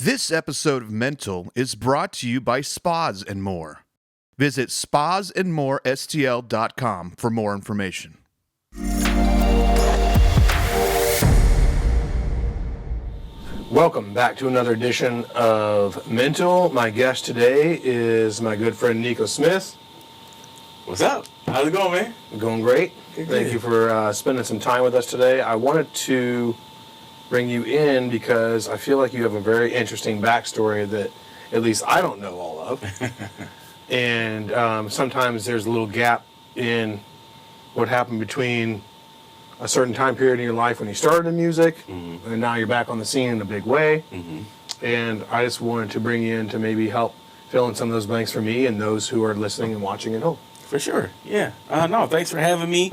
This episode of Mental is brought to you by Spas and More. Visit spasandmorestl.com for more information. Welcome back to another edition of Mental. My guest today is my good friend Nikko Smith. What's up? How's it going, man? Going great. Good. Thank you for spending some time with us today. I wanted to bring you in because I feel like you have a very interesting backstory that at least I don't know all of. And sometimes there's a little gap in what happened between a certain time period in your life when you started in music, and now you're back on the scene in a big way. And I just wanted to bring you in to maybe help fill in some of those blanks for me and those who are listening and watching at home. For sure, yeah. No, thanks for having me.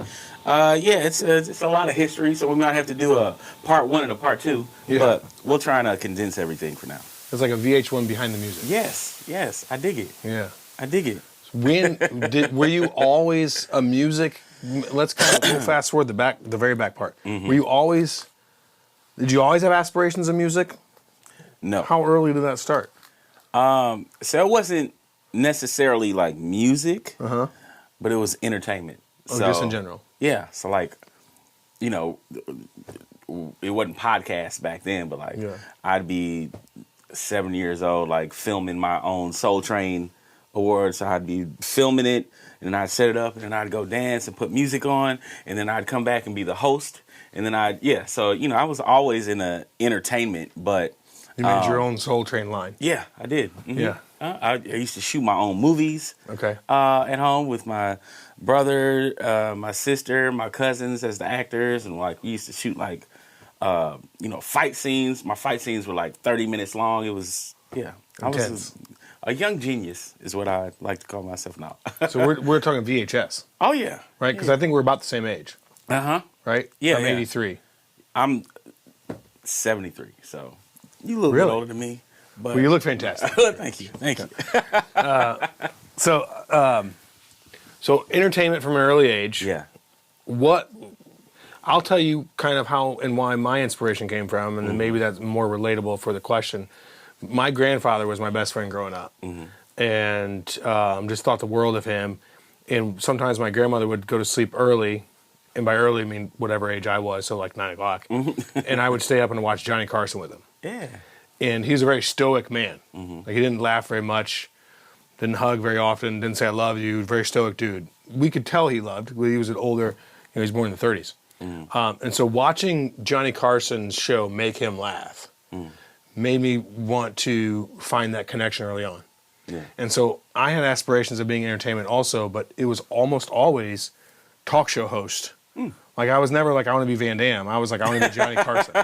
It's a lot of history, so we might have to do a part one and a part two. Yeah. But we'll try and condense everything for now. It's like a VH1 behind the music. Yes, I dig it. Yeah, I dig it. Were you always a music? Let's kind of fast forward the very back part. Did you always have aspirations in music? No. How early did that start? So it wasn't necessarily like music, but it was entertainment. Oh, just in general. Yeah. So like, it wasn't podcasts back then, but like I'd be 7 years old, like filming my own Soul Train awards. So I'd be filming it, and then I'd set it up, and then I'd go dance and put music on, and then I'd come back and be the host, and then So I was always in entertainment, but you made your own Soul Train line. Yeah, I did. Yeah, I used to shoot my own movies. Okay. At home with my brother, my sister, my cousins as the actors, and like we used to shoot like fight scenes. My fight scenes were like 30 minutes long. It was intense. I was a young genius is what I like to call myself now. So we're talking VHS. Oh yeah, right. Because I think we're about the same age. Right. Yeah. I'm 83. I'm 73. So you a little bit older than me. But well, you look fantastic. Thank you. So entertainment from an early age. Yeah. I'll tell you kind of how and why my inspiration came from, and then maybe that's more relatable for the question. My grandfather was my best friend growing up, and just thought the world of him. And sometimes my grandmother would go to sleep early, and by early I mean whatever age I was, so like 9 o'clock, and I would stay up and watch Johnny Carson with him. Yeah. And he was a very stoic man. Like he didn't laugh very much, didn't hug very often, didn't say I love you. Very stoic dude. We could tell he loved. He was an older, he was born in the 30s. And so watching Johnny Carson's show make him laugh made me want to find that connection early on. Yeah. And so I had aspirations of being in entertainment also, but it was almost always talk show host. Like I was never like I want to be Van Damme. I was like I want to be Johnny Carson.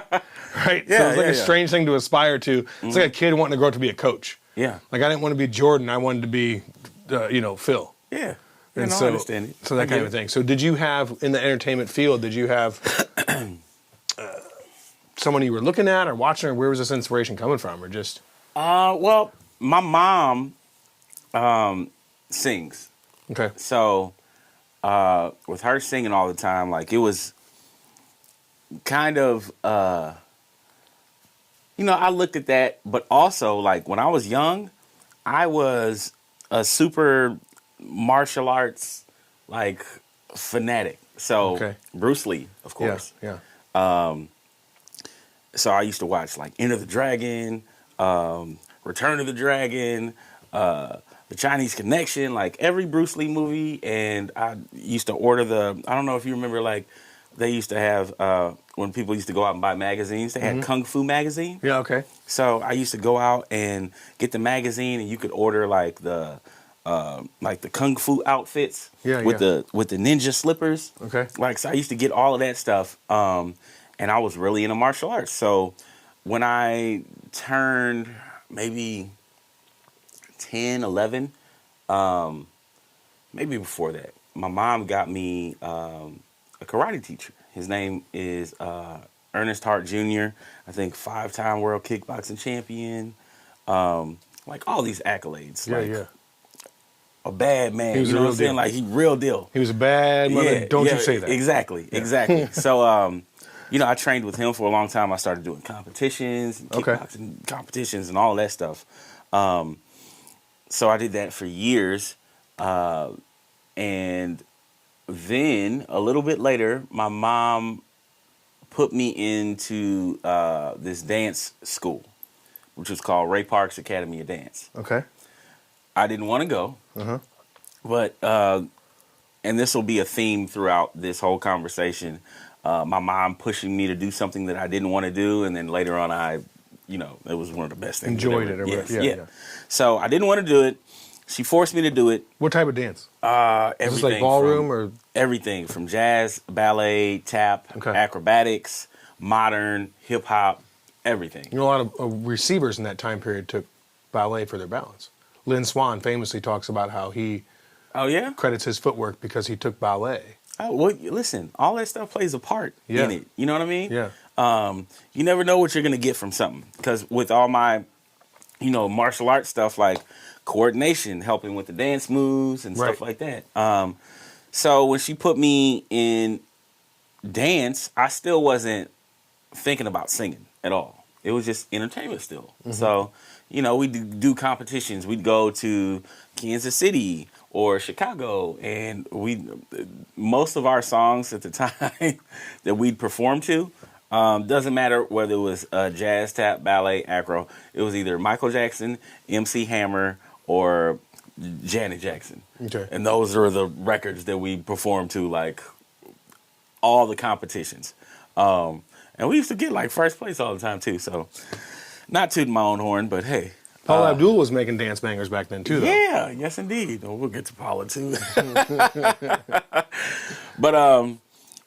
Right? Yeah, so it's like a strange thing to aspire to. It's like a kid wanting to grow up to be a coach. Yeah. Like I didn't want to be Jordan. I wanted to be, Phil. Yeah. And I understand it. So that kind of thing. So did you have, in the entertainment field, did you have someone you were looking at or watching, or where was this inspiration coming from, or just? Well, my mom sings. Okay. So with her singing all the time, like it was kind of, I looked at that, but also like when I was young, I was a super martial arts like fanatic. So Bruce Lee, of course. Yeah. So I used to watch like Enter the Dragon, Return of the Dragon, The Chinese Connection, like every Bruce Lee movie. And I used to order I don't know if you remember, like they used to have, when people used to go out and buy magazines, they had Kung Fu magazine. Yeah, okay. So I used to go out and get the magazine, and you could order like the Kung Fu outfits with the ninja slippers. Okay. Like, so I used to get all of that stuff. And I was really into martial arts. So when I turned maybe 10, 11, maybe before that, my mom got me a karate teacher. His name is Ernest Hart Jr., I think 5-time world kickboxing champion, like all these accolades. A bad man, you know what I'm saying? Like, he real deal. He was a bad mother. Don't you say that. Exactly. So, I trained with him for a long time. I started doing competitions, and kickboxing competitions, and all that stuff. So I did that for years. And then a little bit later, my mom put me into this dance school, which was called Ray Park's Academy of Dance. Okay. I didn't want to go, but and this will be a theme throughout this whole conversation. My mom pushing me to do something that I didn't want to do, and then later on, it was one of the best things. Enjoyed it, or whatever. Yeah. So I didn't want to do it. She forced me to do it. What type of dance? Everything. Is this like ballroom or everything from jazz, ballet, tap, acrobatics, modern, hip hop, everything. A lot of receivers in that time period took ballet for their balance. Lynn Swann famously talks about how he credits his footwork because he took ballet. Oh, well, listen, all that stuff plays a part in it. You know what I mean? Yeah. You never know what you're going to get from something. Because with all my, martial arts stuff, like coordination, helping with the dance moves and stuff like that. So when she put me in dance, I still wasn't thinking about singing at all. It was just entertainment still. So, we'd do competitions. We'd go to Kansas City or Chicago, and most of our songs at the time that we'd perform to, doesn't matter whether it was jazz, tap, ballet, acro, it was either Michael Jackson, MC Hammer, or Janet Jackson. Okay. And those are the records that we performed to, like, all the competitions. And we used to get, like, first place all the time, too. So, not tooting my own horn, but hey. Paula Abdul was making dance bangers back then, too, though. Yeah, yes, indeed. We'll get to Paula, too. But,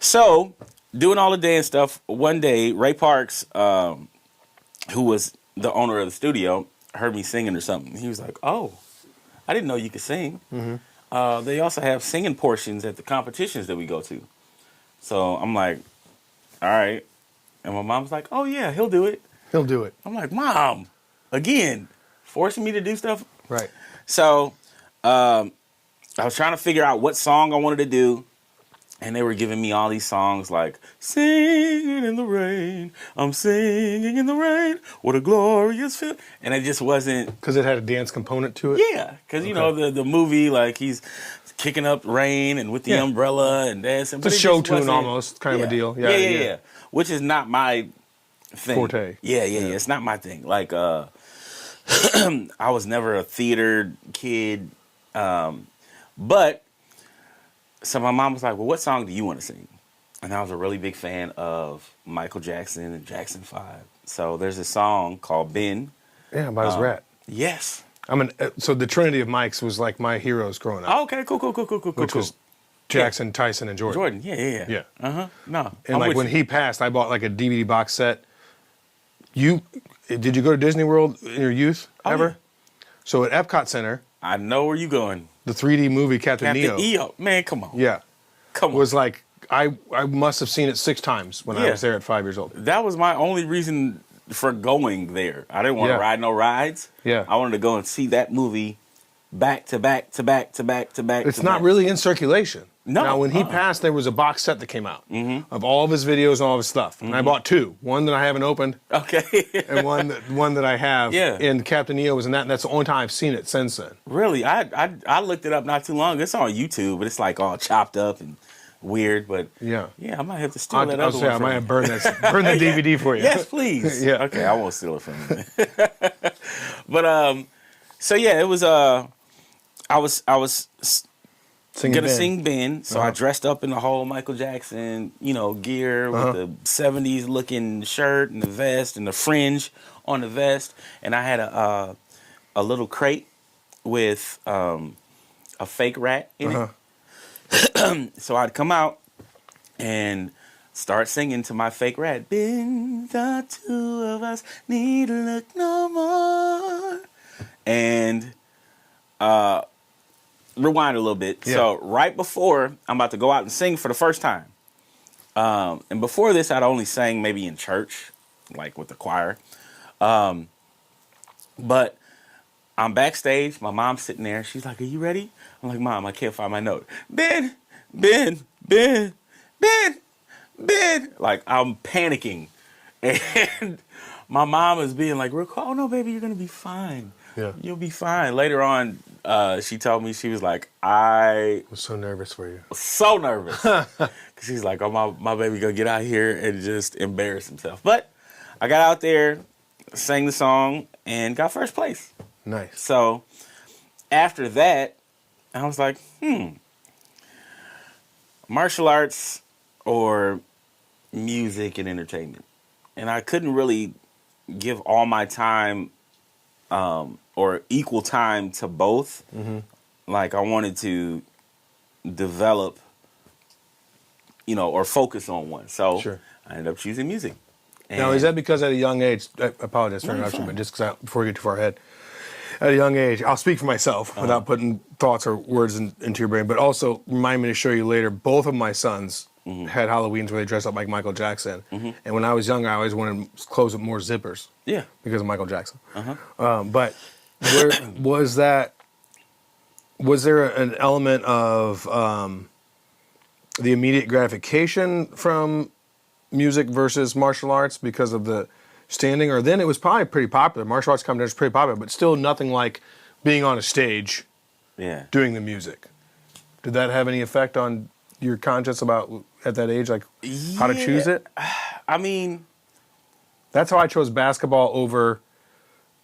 so, doing all the dance stuff, one day, Ray Parks, who was the owner of the studio, heard me singing or something. He was like, oh, I didn't know you could sing. They also have singing portions at the competitions that we go to. So I'm like, all right. And my mom's like, oh, yeah, he'll do it. He'll do it. I'm like, Mom, again, forcing me to do stuff? Right. So I was trying to figure out what song I wanted to do. And they were giving me all these songs like, singing in the rain, I'm singing in the rain, what a glorious feel. And it just wasn't... Because it had a dance component to it? Yeah, because, the movie, like, he's kicking up rain and with the umbrella and dancing. It's a show tune almost, kind of a deal. Yeah. Which is not my thing. Forte. Yeah. It's not my thing. Like, I was never a theater kid. But... So my mom was like, well, what song do you want to sing? And I was a really big fan of Michael Jackson and Jackson 5. So there's a song called Ben. Yeah, about his rat. Yes. So the Trinity of Mikes was like my heroes growing up. Oh, okay, cool. Which was Jackson, Tyson, and Jordan. Yeah. No. And like when he passed, I bought like a DVD box set. Did you go to Disney World in your youth ever? Yeah. So at Epcot Center. I know where you going. The 3D movie Captain EO. Man, come on. Yeah. Come on. Was like, I must have seen it 6 times when I was there at 5 years old. That was my only reason for going there. I didn't want to ride no rides. Yeah. I wanted to go and see that movie back to back to back to back to back. It's not really in circulation. No. Now, when he passed, there was a box set that came out of all of his videos and all of his stuff. And I bought 2. One that I haven't opened. Okay. And one that I have. Yeah. And Captain EO was in that. And that's the only time I've seen it since then. Really? I looked it up not too long ago. It's on YouTube, but it's like all chopped up and weird. But yeah, I might have to steal that other one. I might have burn the DVD for you. Yes, please. Yeah. Okay, I won't steal it from you. But so yeah, it was I was gonna sing Ben, so I dressed up in the whole Michael Jackson, gear with the 70s looking shirt and the vest and the fringe on the vest, and I had a little crate with a fake rat in it. So I'd come out and start singing to my fake rat. Ben, the two of us need to look no more. And rewind a little bit. Yeah. So right before I'm about to go out and sing for the first time, and before this I'd only sang maybe in church, like with the choir, but I'm backstage, my mom's sitting there, she's like, are you ready? I'm like, Mom, I can't find my note. Ben, man, like I'm panicking. And my mom is being like, oh no, baby, you're going to be fine. Yeah. You'll be fine. Later on, she told me, she was like, I was so nervous for you. So nervous. Cause she's like, oh, my baby gonna get out here and just embarrass himself. But I got out there, sang the song, and got first place. Nice. So after that, I was like, martial arts or music and entertainment. And I couldn't really give all my time or equal time to both. Mm-hmm. Like I wanted to develop, or focus on one. So sure. I ended up choosing music. And now, is that because at a young age, I apologize for interruption, but just before we get too far ahead, at a young age, I'll speak for myself without putting thoughts or words into your brain, but also remind me to show you later, both of my sons had Halloweens where they dressed up like Michael Jackson. Mm-hmm. And when I was younger, I always wanted clothes with more zippers. Yeah. Because of Michael Jackson. But where was that? Was there an element of the immediate gratification from music versus martial arts because of the standing? Or then it was probably pretty popular. Martial arts competition was pretty popular, but still nothing like being on a stage doing the music. Did that have any effect on your conscience about, at that age, like how to choose it? I mean, that's how I chose basketball over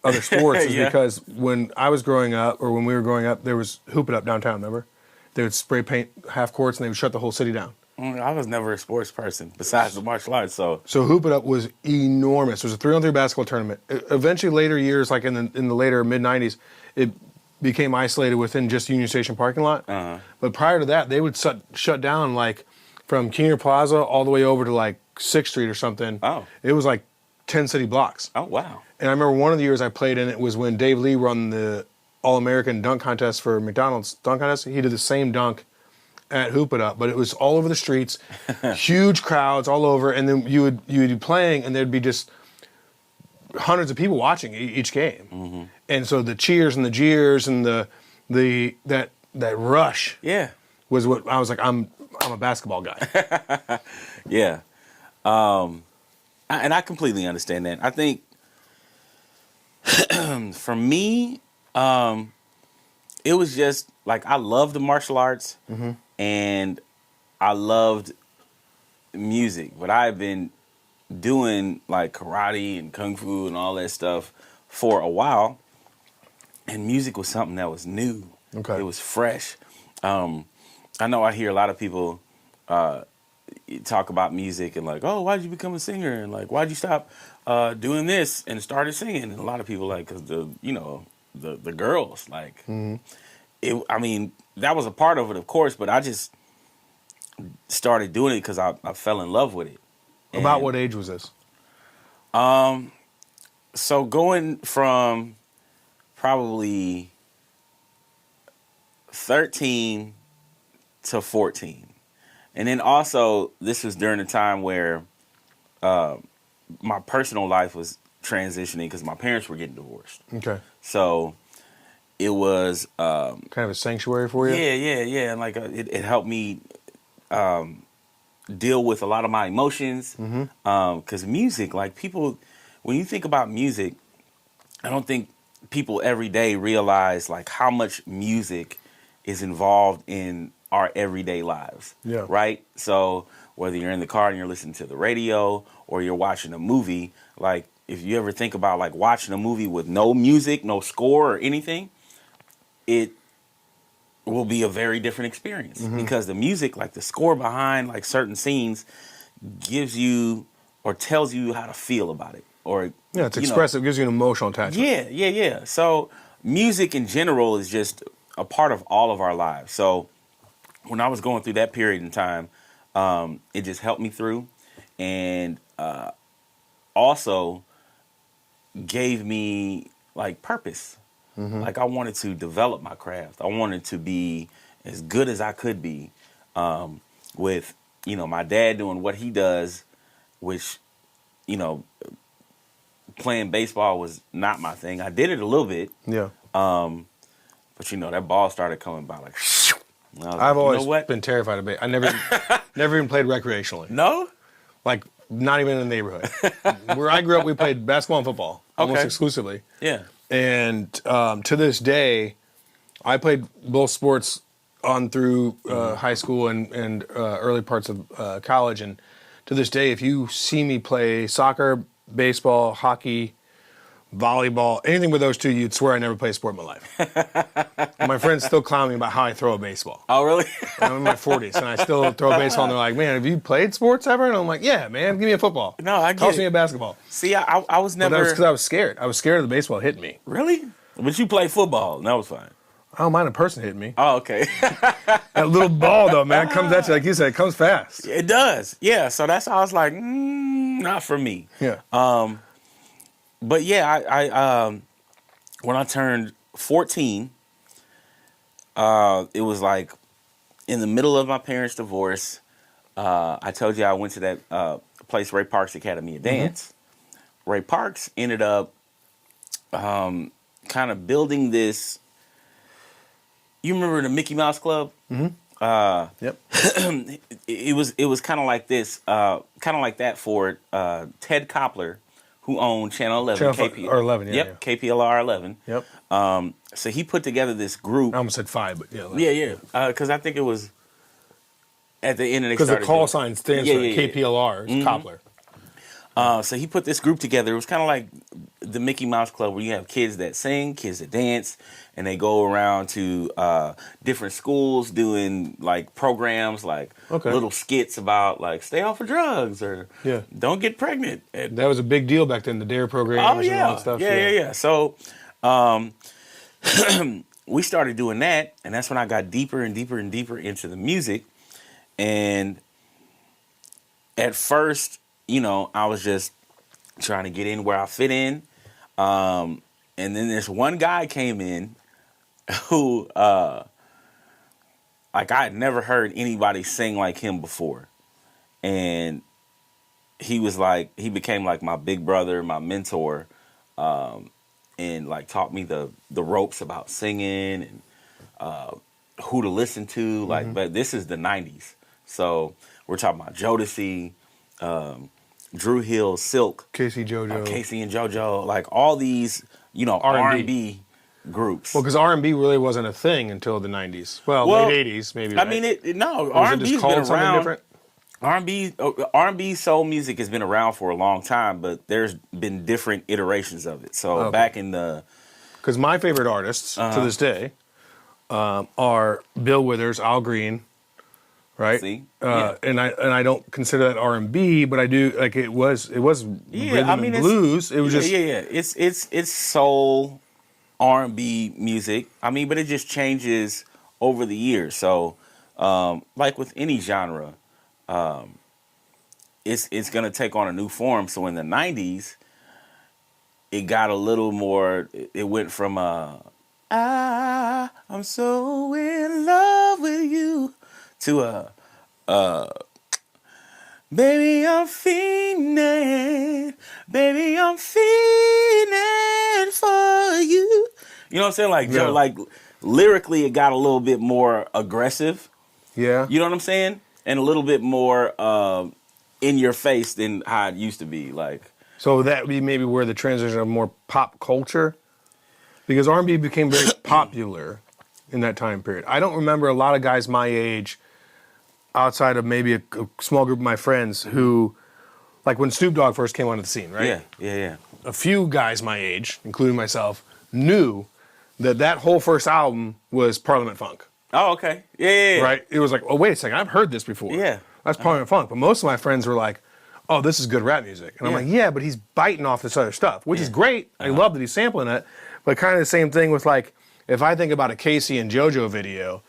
other sports, is because when I was growing up, or when we were growing up, there was Hoop It Up downtown, remember? They would spray paint half courts and they would shut the whole city down. I was never a sports person besides the martial arts, so Hoop It Up was enormous. It was a 3-on-3 basketball tournament. Eventually, later years, like in the later mid-'90s, it became isolated within just Union Station parking lot. But prior to that, they would shut down like from Keener Plaza all the way over to like 6th Street or something. Oh. It was like 10 city blocks. Oh, wow. And I remember one of the years I played in it was when Dave Lee won the All-American dunk contest for McDonald's dunk contest. He did the same dunk at Hoop It Up, but it was all over the streets, huge crowds all over, and then you would be playing, and there'd be just hundreds of people watching each game. Mm-hmm. And so the cheers and the jeers and that rush was what I was like, I'm a basketball guy. Yeah. And I completely understand that. I think for me, it was just like I loved the martial arts and I loved music, but I've been doing like karate and kung fu and all that stuff for a while, and music was something that was new. Okay. It was fresh. I know I hear a lot of people talk about music and like, oh, why'd you become a singer? And like, why'd you stop doing this and started singing? And a lot of people like, cause the girls like, I mean, that was a part of it, of course, but I just started doing it because I fell in love with it. About what age was this? So going from probably 13 to 14. And then also, this was during a time where my personal life was transitioning because my parents were getting divorced. Okay. So it was kind of a sanctuary for you? Yeah. And like it helped me deal with a lot of my emotions. Because music, like people, when you think about music, I don't think people every day realize like how much music is involved in our everyday lives. Yeah. Right? So whether you're in the car and you're listening to the radio or you're watching a movie, like if you ever think about like watching a movie with no music, no score or anything, it will be a very different experience because the music, like the score behind like certain scenes gives you or tells you how to feel about it. Or it's expressive, it gives you an emotional attachment. Yeah. So music in general is just a part of all of our lives. So when I was going through that period in time, it just helped me through, and also gave me like purpose. Like I wanted to develop my craft. I wanted to be as good as I could be, with my dad doing what he does, which playing baseball was not my thing. I did it a little bit. Yeah. But that ball started coming by like. I've always been terrified of it. I never even played recreationally. No? Like, not even in the neighborhood. Where I grew up, we played basketball and football almost exclusively. Yeah. And to this day, I played both sports on through high school and early parts of college. And to this day, if you see me play soccer, baseball, hockey, volleyball, anything with those two, you'd swear I never played a sport in my life. My friends still clown me about how I throw a baseball. Oh, really? I'm in my 40s, and I still throw a baseball, and they're like, man, have you played sports ever? And I'm like, yeah, man, give me a football. No, I get Toss it. me a basketball. See, I was never... But that was because I was scared. I was scared of the baseball hitting me. Really? But you played football, and that was fine. I don't mind a person hitting me. Oh, okay. That little ball, though, man, comes at you, like you said, it comes fast. It does. Yeah, so that's how I was like, not for me. Yeah. But yeah, I when I turned 14, it was like in the middle of my parents' divorce. I told you I went to that place, Ray Park's Academy of Dance. Ray Parks ended up kind of building this. You remember the Mickey Mouse Club? Yep. It was kind of like this, kind of like that for Ted Koppler, who owned Channel 11. Or 11, yeah. Yep, yeah. KPLR 11. Yep. So he put together this group. I almost said 5, but yeah. 11. Yeah. Because I think it was at the end. Because the call sign stands for KPLR, it's Koppler. So he put this group together. It was kind of like the Mickey Mouse Club, where you have kids that sing, kids that dance, and they go around to different schools doing like programs, like little skits about like stay off of drugs or don't get pregnant. That was a big deal back then, the DARE program and all that stuff. Yeah. So we started doing that, and that's when I got deeper and deeper and deeper into the music. And at first, you know, I was just trying to get in where I fit in. And then this one guy came in who, like, I had never heard anybody sing like him before. And he was like, he became like my big brother, my mentor, and like taught me the ropes about singing and who to listen to. Like, but this is the 90s. So we're talking about Jodeci, Drew Hill, Silk, Casey JoJo, Casey and JoJo, like all these, you know, R&B groups. Well, because R&B really wasn't a thing until the 90s. Well, late 80s, maybe. I mean, R&B's been around. Different? R&B soul music has been around for a long time, but there's been different iterations of it. So back in the... Because my favorite artists to this day are Bill Withers, Al Green, right? See? And I don't consider that R&B, but I do, like, it was rhythm and blues. It was just... Yeah. It's soul, R&B music. I mean, but it just changes over the years. So, like with any genre, it's going to take on a new form. So in the 90s, it got a little more, it went from I'm so in love with you to baby, I'm fiending for you. You know what I'm saying? Like, like lyrically, it got a little bit more aggressive. Yeah. You know what I'm saying? And a little bit more in your face than how it used to be. Like, so that would be maybe where the transition of more pop culture, because R&B became very popular in that time period. I don't remember a lot of guys my age, outside of maybe a small group of my friends, who, like when Snoop Dogg first came onto the scene, right? Yeah. A few guys my age, including myself, knew that whole first album was Parliament Funk. Oh, okay. Yeah. Right? It was like, oh, wait a second, I've heard this before. Yeah. That's Parliament Funk. But most of my friends were like, oh, this is good rap music. And I'm like, yeah, but he's biting off this other stuff, which is great. I love that he's sampling it. But kind of the same thing with, like, if I think about a Casey and JoJo video,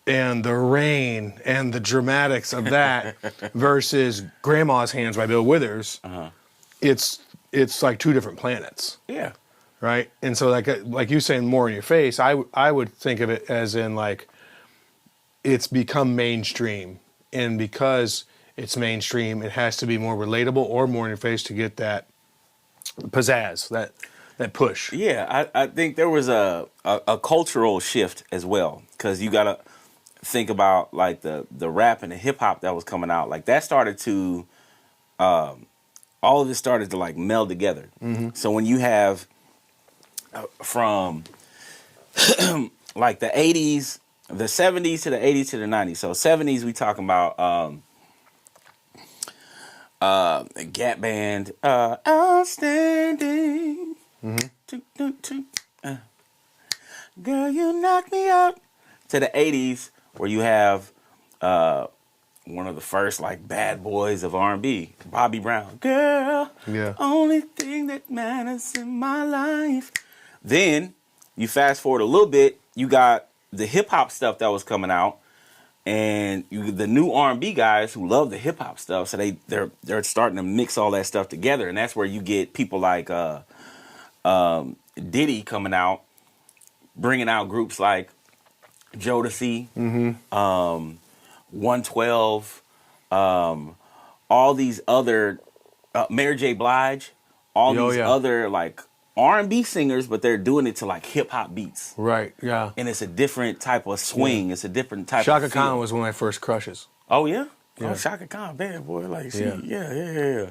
and the rain and the dramatics of that versus Grandma's Hands by Bill Withers, it's like two different planets. Yeah. Right? And so like you saying more in your face, I would think of it as in, like, it's become mainstream. And because it's mainstream, it has to be more relatable or more in your face to get that pizzazz, that push. Yeah, I think there was a cultural shift as well, because you got to think about, like, the rap and the hip hop that was coming out. Like, that started to all of it started to like meld together. So when you have from like the 80s, the 70s to the 80s to the 90s. So 70s, we talking about Gap Band, Outstanding. Girl, you knock me out. To the 80s, where you have one of the first like bad boys of R&B, Bobby Brown. Girl, only thing that matters in my life. Then you fast forward a little bit, you got the hip hop stuff that was coming out, and the new R&B guys who love the hip hop stuff. So they're starting to mix all that stuff together, and that's where you get people like Diddy coming out, bringing out groups like Jodeci, 112, all these other Mary J. Blige, all these other like R&B singers, but they're doing it to like hip hop beats. Right. Yeah. And it's a different type of swing. Yeah. It's a different type. Shaka of feel. Khan was one of my first crushes. Oh yeah. Yeah. Oh, Shaka Khan, bad boy. Like she, yeah.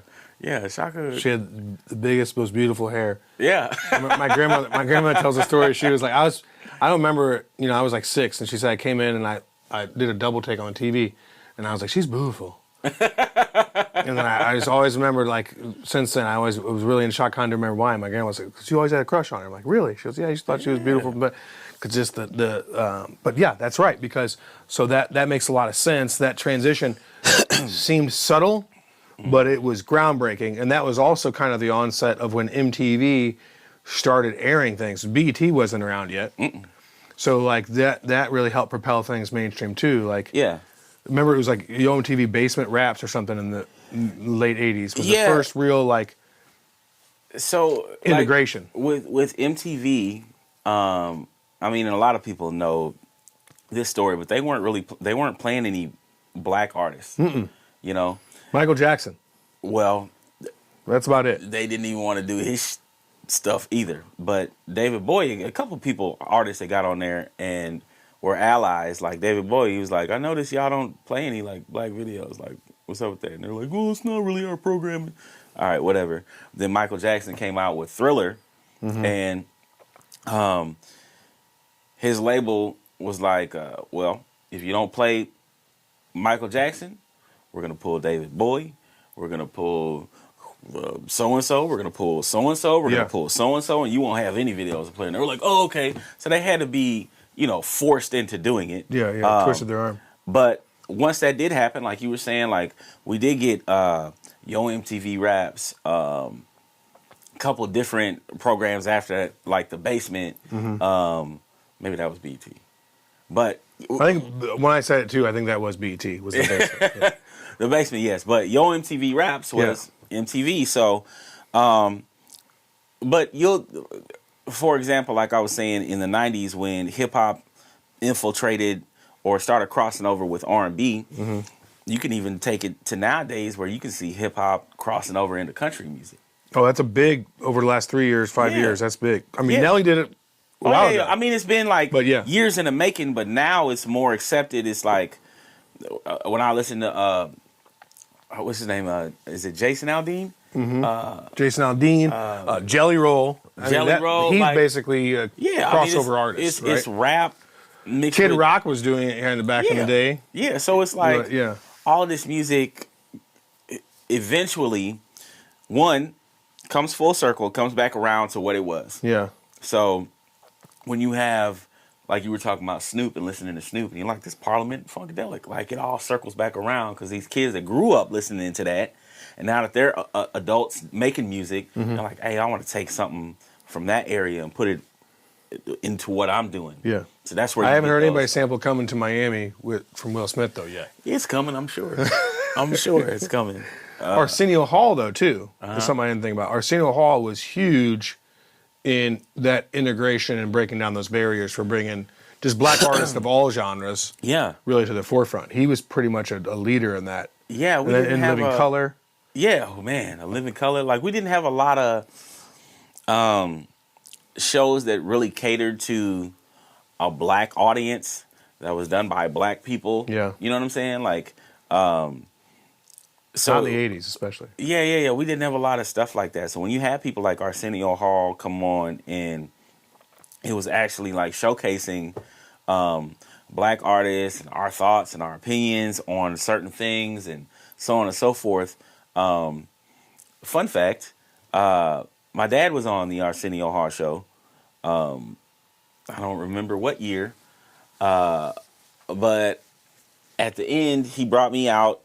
Shaka. She had the biggest, most beautiful hair. Yeah. my grandmother tells a story. She was like, I don't remember, I was like 6, and she said I came in and I did a double take on TV, and I was like, she's beautiful. And then I just always remembered, like, since then, I was really in Shaka Khan to remember why. My grandma was like, she always had a crush on her. I'm like, really? She goes, yeah, she thought she was beautiful, but cause just but yeah, that's right, because so that makes a lot of sense. That transition seemed subtle, but it was groundbreaking, and that was also kind of the onset of when MTV started airing things. BET wasn't around yet, so like that really helped propel things mainstream too. Like, remember it was like Yo MTV Basement Raps or something in the late '80s was the first real like integration with MTV. I mean, and a lot of people know this story, but they weren't playing any black artists. You know. Michael Jackson. Well, that's about it. They didn't even want to do his stuff either. But David Bowie, a couple people, artists that got on there and were allies, like David Bowie, he was like, I noticed y'all don't play any like black videos. Like, what's up with that? And they're like, well, it's not really our programming. All right, whatever. Then Michael Jackson came out with Thriller, and his label was like, well, if you don't play Michael Jackson, we're going to pull David Bowie. We're going to pull so-and-so. We're going to pull so-and-so. We're going to pull so-and-so, and you won't have any videos to play. And they were like, oh, okay. So they had to be, forced into doing it. Twisted their arm. But once that did happen, like you were saying, like we did get Yo MTV Raps, couple different programs after that, like The Basement. Maybe that was BET. But I think when I said it too, I think that was BET, was The Basement. Yeah. The Basement, yes. But Yo MTV Raps was MTV. So, but for example, like I was saying, in the 90s when hip-hop infiltrated or started crossing over with R&B, you can even take it to nowadays where you can see hip-hop crossing over into country music. Oh, that's a big, over the last 3 years, 5 years, that's big. I mean, Nelly did it a while ago. I mean, it's been like years in the making, but now it's more accepted. It's like, when I listen to, what's his name? Is it Jason Aldean? Jason Aldean, Jelly Roll. Roll. He's like, basically a crossover artist. It's rap mixed Kid with, Rock was doing it here in the back in the day. Yeah, so it's like all this music eventually, one, comes full circle, comes back around to what it was. Yeah. So when you have, like you were talking about Snoop and listening to Snoop, and you're like, this Parliament Funkadelic, like it all circles back around because these kids that grew up listening to that, and now that they're adults making music, they're like, hey, I want to take something from that area and put it into what I'm doing. Yeah. So that's where I haven't heard anybody sample Coming to Miami from Will Smith, though, yet. It's coming, I'm sure. I'm sure it's coming. Arsenio Hall, though, too. That's something I didn't think about. Arsenio Hall was huge in that integration and breaking down those barriers for bringing just black artists of all genres really to the forefront. He was pretty much a leader in that. Yeah. We didn't have Living Color. Yeah, oh man, A Living Color. Like, we didn't have a lot of shows that really catered to a black audience that was done by black people. Yeah. You know what I'm saying? Like, So Not in the 80s, especially. Yeah. We didn't have a lot of stuff like that. So when you had people like Arsenio Hall come on, and it was actually like showcasing black artists and our thoughts and our opinions on certain things and so on and so forth. Fun fact, my dad was on the Arsenio Hall show. I don't remember what year, but at the end, he brought me out.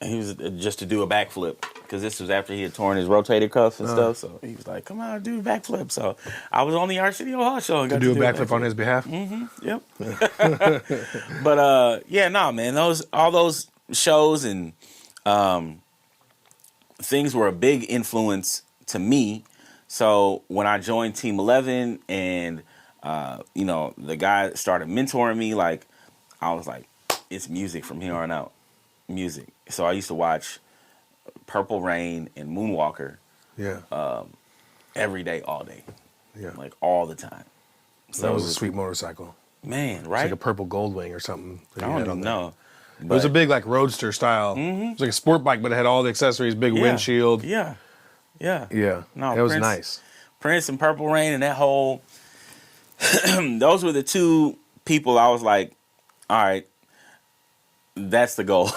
He was just to do a backflip, because this was after he had torn his rotator cuff and stuff. So he was like, "Come on, do a backflip." So I was on the Arsenio Hall show and got to do a backflip on his behalf. Yep. But man, all those shows and things were a big influence to me. So when I joined Team 11 and the guy started mentoring me, like, I was like, it's music from here on out. Music. So I used to watch Purple Rain and Moonwalker. Yeah. Every day, all day. Yeah. Like all the time. So that was a sweet motorcycle. Man, right? It's like a purple Goldwing or something. I don't even know. It was a big like roadster style. It was like a sport bike, but it had all the accessories, big windshield. Yeah. No, it was nice. Prince and Purple Rain and that whole. Those were the two people I was like, all right, that's the goal.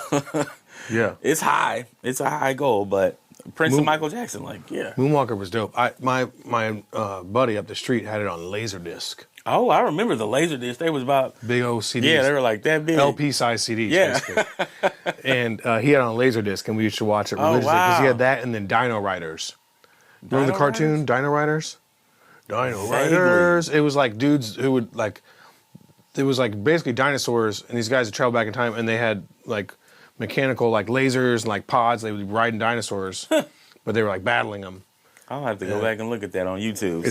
Yeah, it's high. It's a high goal, but Prince and Michael Jackson, like, yeah. Moonwalker was dope. My buddy up the street had it on Laserdisc. Oh, I remember the Laserdisc. They was about big old CDs. Yeah, they were like that big. LP size CDs. Yeah. Basically. And he had it on Laserdisc, and we used to watch it religiously because he had that, and then Dino Riders. Remember the cartoon Dino Riders? Dino Riders. It was like dudes who would like. It was like basically dinosaurs, and these guys would travel back in time, and they had like mechanical like lasers and like pods. They would be riding dinosaurs, but they were like battling them. I'll have to go back and look at that on YouTube.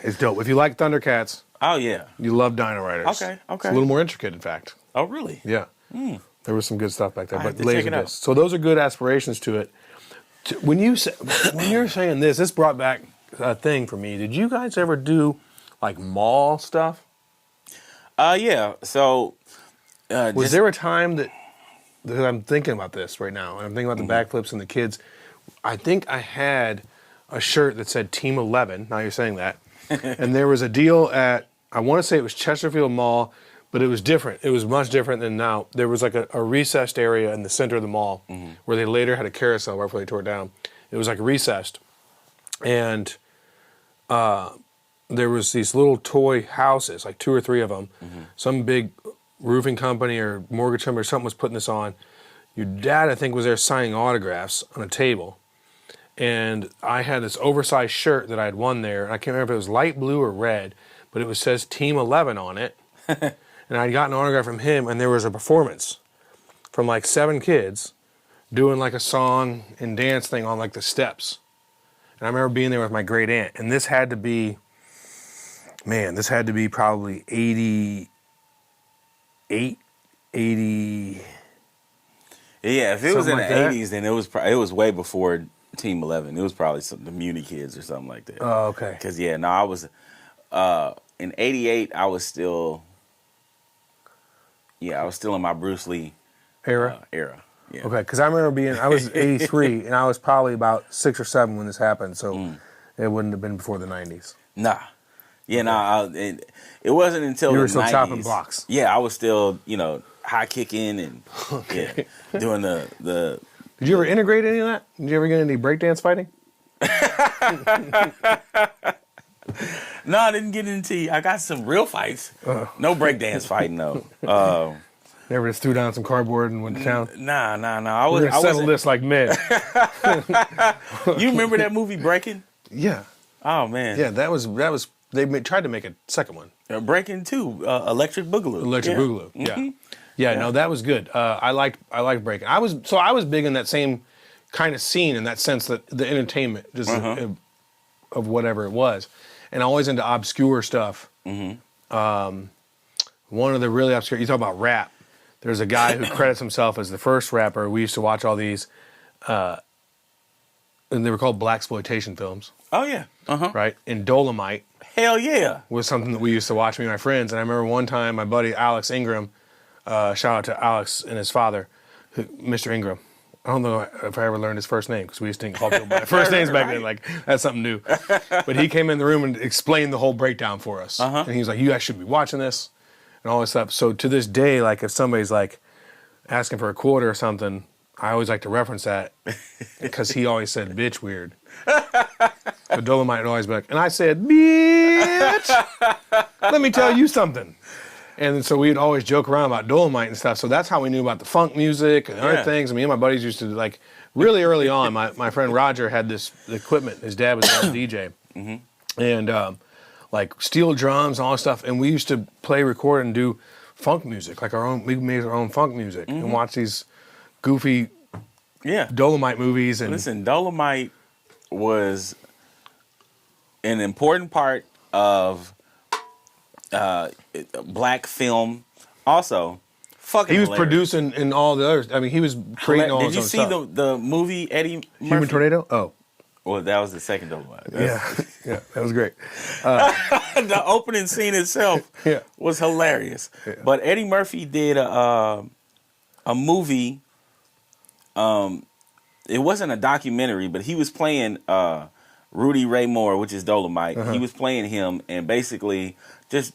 It's dope. If you like Thundercats, oh yeah, you love Dino Riders. Okay. It's a little more intricate, in fact. Oh really? Yeah. There was some good stuff back there, I but have to check it out. Laserdisc. So those are good aspirations to it. When you're saying this brought back a thing for me. Did you guys ever do like mall stuff? Yeah. So was there a time that I'm thinking about this right now, and I'm thinking about the backflips and the kids. I think I had a shirt that said Team 11. Now you're saying that, and there was a deal at, I want to say it was Chesterfield Mall, but it was different. It was much different than now. There was like a recessed area in the center of the mall where they later had a carousel right before they tore it down. It was like recessed, and there was these little toy houses, like 2 or 3 of them. Some big roofing company or mortgage company or something was putting this on. Your dad, I think, was there signing autographs on a table. And I had this oversized shirt that I had won there. And I can't remember if it was light blue or red, but it says Team 11 on it. And I'd gotten an autograph from him, and there was a performance from like 7 kids doing like a song and dance thing on like the steps. And I remember being there with my great aunt. And this had to be probably 88, 80. Yeah, if it was in like the that. 80s, then it was way before Team 11. It was probably the Muni Kids or something like that. Oh, okay. Because, I was, in 88, I was still in my Bruce Lee Era? era. Yeah. Okay, because I remember I was 83, and I was probably about 6 or 7 when this happened, so it wouldn't have been before the 90s. Nah. Yeah, it wasn't until you the were still 90s. chopping blocks. Yeah, I was still, high kicking and doing the. Did you ever integrate any of that? Did you ever get any breakdance fighting? No, I didn't get into. I got some real fights. No breakdance fighting though. Never just threw down some cardboard and went to town. Nah. I was settle this like men. You remember that movie Breaking? Yeah. Oh man. Yeah, that was. They tried to make a second one. Breaking 2, Electric Boogaloo. Boogaloo. Yeah. Yeah, no, that was good. I liked Breaking. I was big in that same kind of scene in that sense, that the entertainment just of whatever it was, and always into obscure stuff. One of the really obscure. You talk about rap. There's a guy who credits himself as the first rapper. We used to watch all these, and they were called blaxploitation films. Oh yeah. Right. And Dolomite. Hell yeah. Was something that we used to watch, me and my friends. And I remember one time my buddy Alex Ingram, shout out to Alex and his father, Mr. Ingram, I don't know if I ever learned his first name because we used to call people by first names back then. Like, that's something new. But he came in the room and explained the whole breakdown for us. And he was like, you guys should be watching this and all this stuff. So to this day, like if somebody's like asking for a quarter or something, I always like to reference that because he always said bitch weird. But Dolomite would always be like, and I said, bitch, let me tell you something. And so we'd always joke around about Dolomite and stuff. So that's how we knew about the funk music and other things. And me and my buddies used to, like, really early on, my friend Roger had this equipment. His dad was a DJ. And, like, steel drums and all this stuff. And we used to play, record, and do funk music. Like, we made our own funk music and watch these goofy Dolomite movies. And listen, Dolomite was an important part of black film. Also, fucking he was hilarious. producing in all the others. I mean, he was creating all Did his you own see stuff. the movie Eddie Murphy? Human Tornado? Oh. Well, that was the second Dolomite. Yeah, that was great. The opening scene itself was hilarious. Yeah. But Eddie Murphy did a movie. It wasn't a documentary, but he was playing Rudy Ray Moore, which is Dolomite. He was playing him and basically just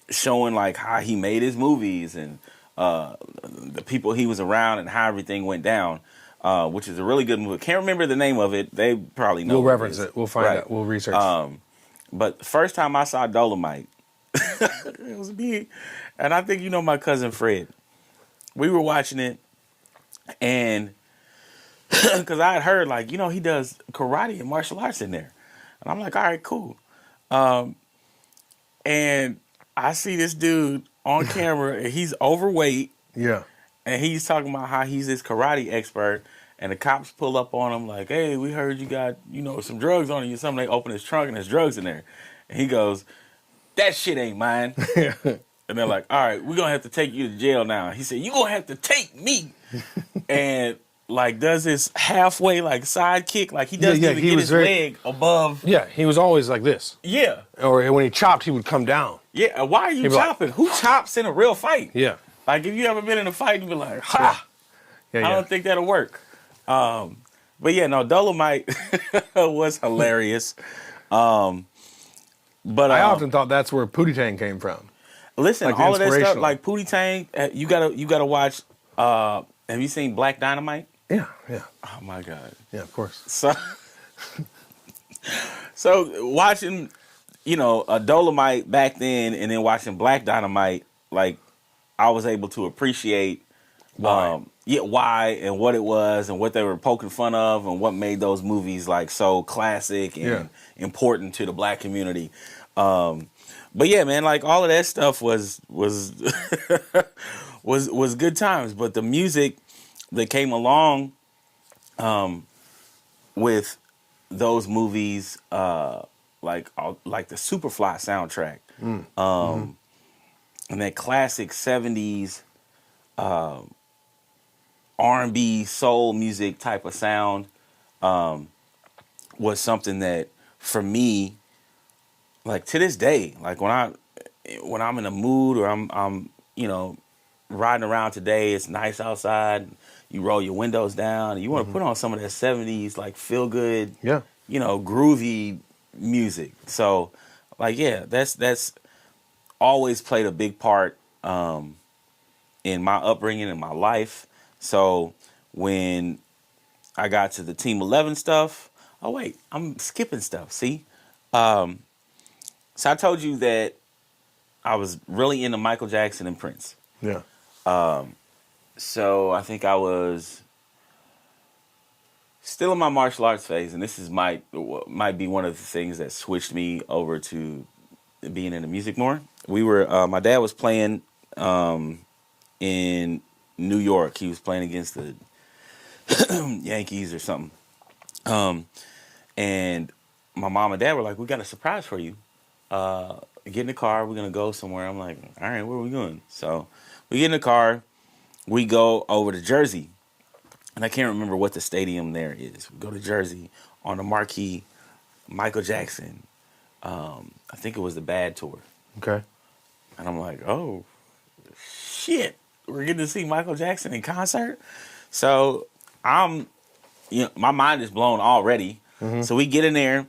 showing like how he made his movies and the people he was around and how everything went down, which is a really good movie. Can't remember the name of it. They probably know. We'll reference it. We'll find out. We'll research. But the first time I saw Dolomite, it was me, and I think you know my cousin Fred. We were watching it, and because I had heard like he does karate and martial arts in there, and I'm like, all right, cool. And I see this dude on camera, and he's overweight. Yeah. And he's talking about how he's this karate expert, and the cops pull up on him like, hey, we heard you got, some drugs on you or something. They open his trunk, and there's drugs in there. And he goes, that shit ain't mine. And they're like, all right, we're going to have to take you to jail now. He said, you're going to have to take me. And, like, does this halfway, like, side kick. Like, he doesn't even get his leg above. Yeah, he was always like this. Yeah. Or when he chopped, he would come down. Yeah, why are you chopping? Who chops in a real fight? Yeah. Like, if you ever been in a fight, you'd be like, ha! Yeah. I don't think that'll work. But, yeah, no, Dolomite was hilarious. But I often thought that's where Pootie Tang came from. Listen, like all of that stuff, like Pootie Tang, you gotta watch. Have you seen Black Dynamite? Yeah. Oh my God. Yeah, of course. So watching, a Dolomite back then, and then watching Black Dynamite, like I was able to appreciate why and what it was and what they were poking fun of and what made those movies like so classic and important to the black community. But yeah, man, like all of that stuff was was good times. But the music that came along with those movies, like the Superfly soundtrack, and that classic 70s R&B soul music type of sound was something that for me, like to this day, like when I'm in a mood or I'm riding around today, it's nice outside, you roll your windows down and you want to put on some of that 70s like feel good, groovy music. So like that's always played a big part in my upbringing in my life. So when I got to the Team 11 stuff, oh wait, I'm skipping stuff. See, so I told you that I was really into Michael Jackson and Prince. Yeah. So I think I was still in my martial arts phase, and this is might be one of the things that switched me over to being into music more. We were my dad was playing in New York. He was playing against the Yankees or something. And my mom and dad were like, we got a surprise for you. Get in the car. We're going to go somewhere. I'm like, all right, where are we going? So we get in the car. We go over to Jersey. And I can't remember what the stadium there is. We go to Jersey on the marquee, Michael Jackson. I think it was the Bad Tour. Okay. And I'm like, oh, shit. We're getting to see Michael Jackson in concert. So my mind is blown already. So we get in there.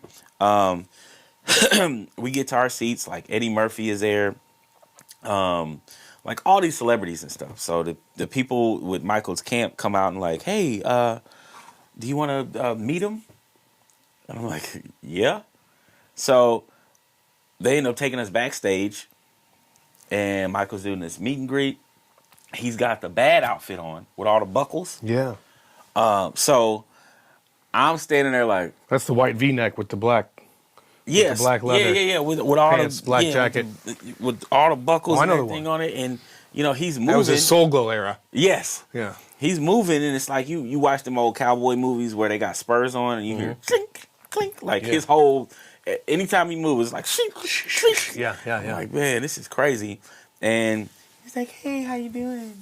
We get to our seats. Like Eddie Murphy is there. Like all these celebrities and stuff. So the people with Michael's camp come out and like, hey, do you want to meet him? And I'm like, yeah. So they end up taking us backstage, and Michael's doing this meet and greet. He's got the bad outfit on with all the buckles. Yeah. So I'm standing there like, that's the white V-neck with the black. yes, with the black leather. yeah, with all pants, the black jacket, with all the buckles and the everything one. on it, and he's moving. That was his Soul Glow era. Yes. Yeah. He's moving, and it's like you watch them old cowboy movies where they got spurs on, and you hear clink, clink, like his whole. Anytime he moves, it's like shink, shink. Yeah. I'm like, man, this is crazy. And he's like, hey, how you doing?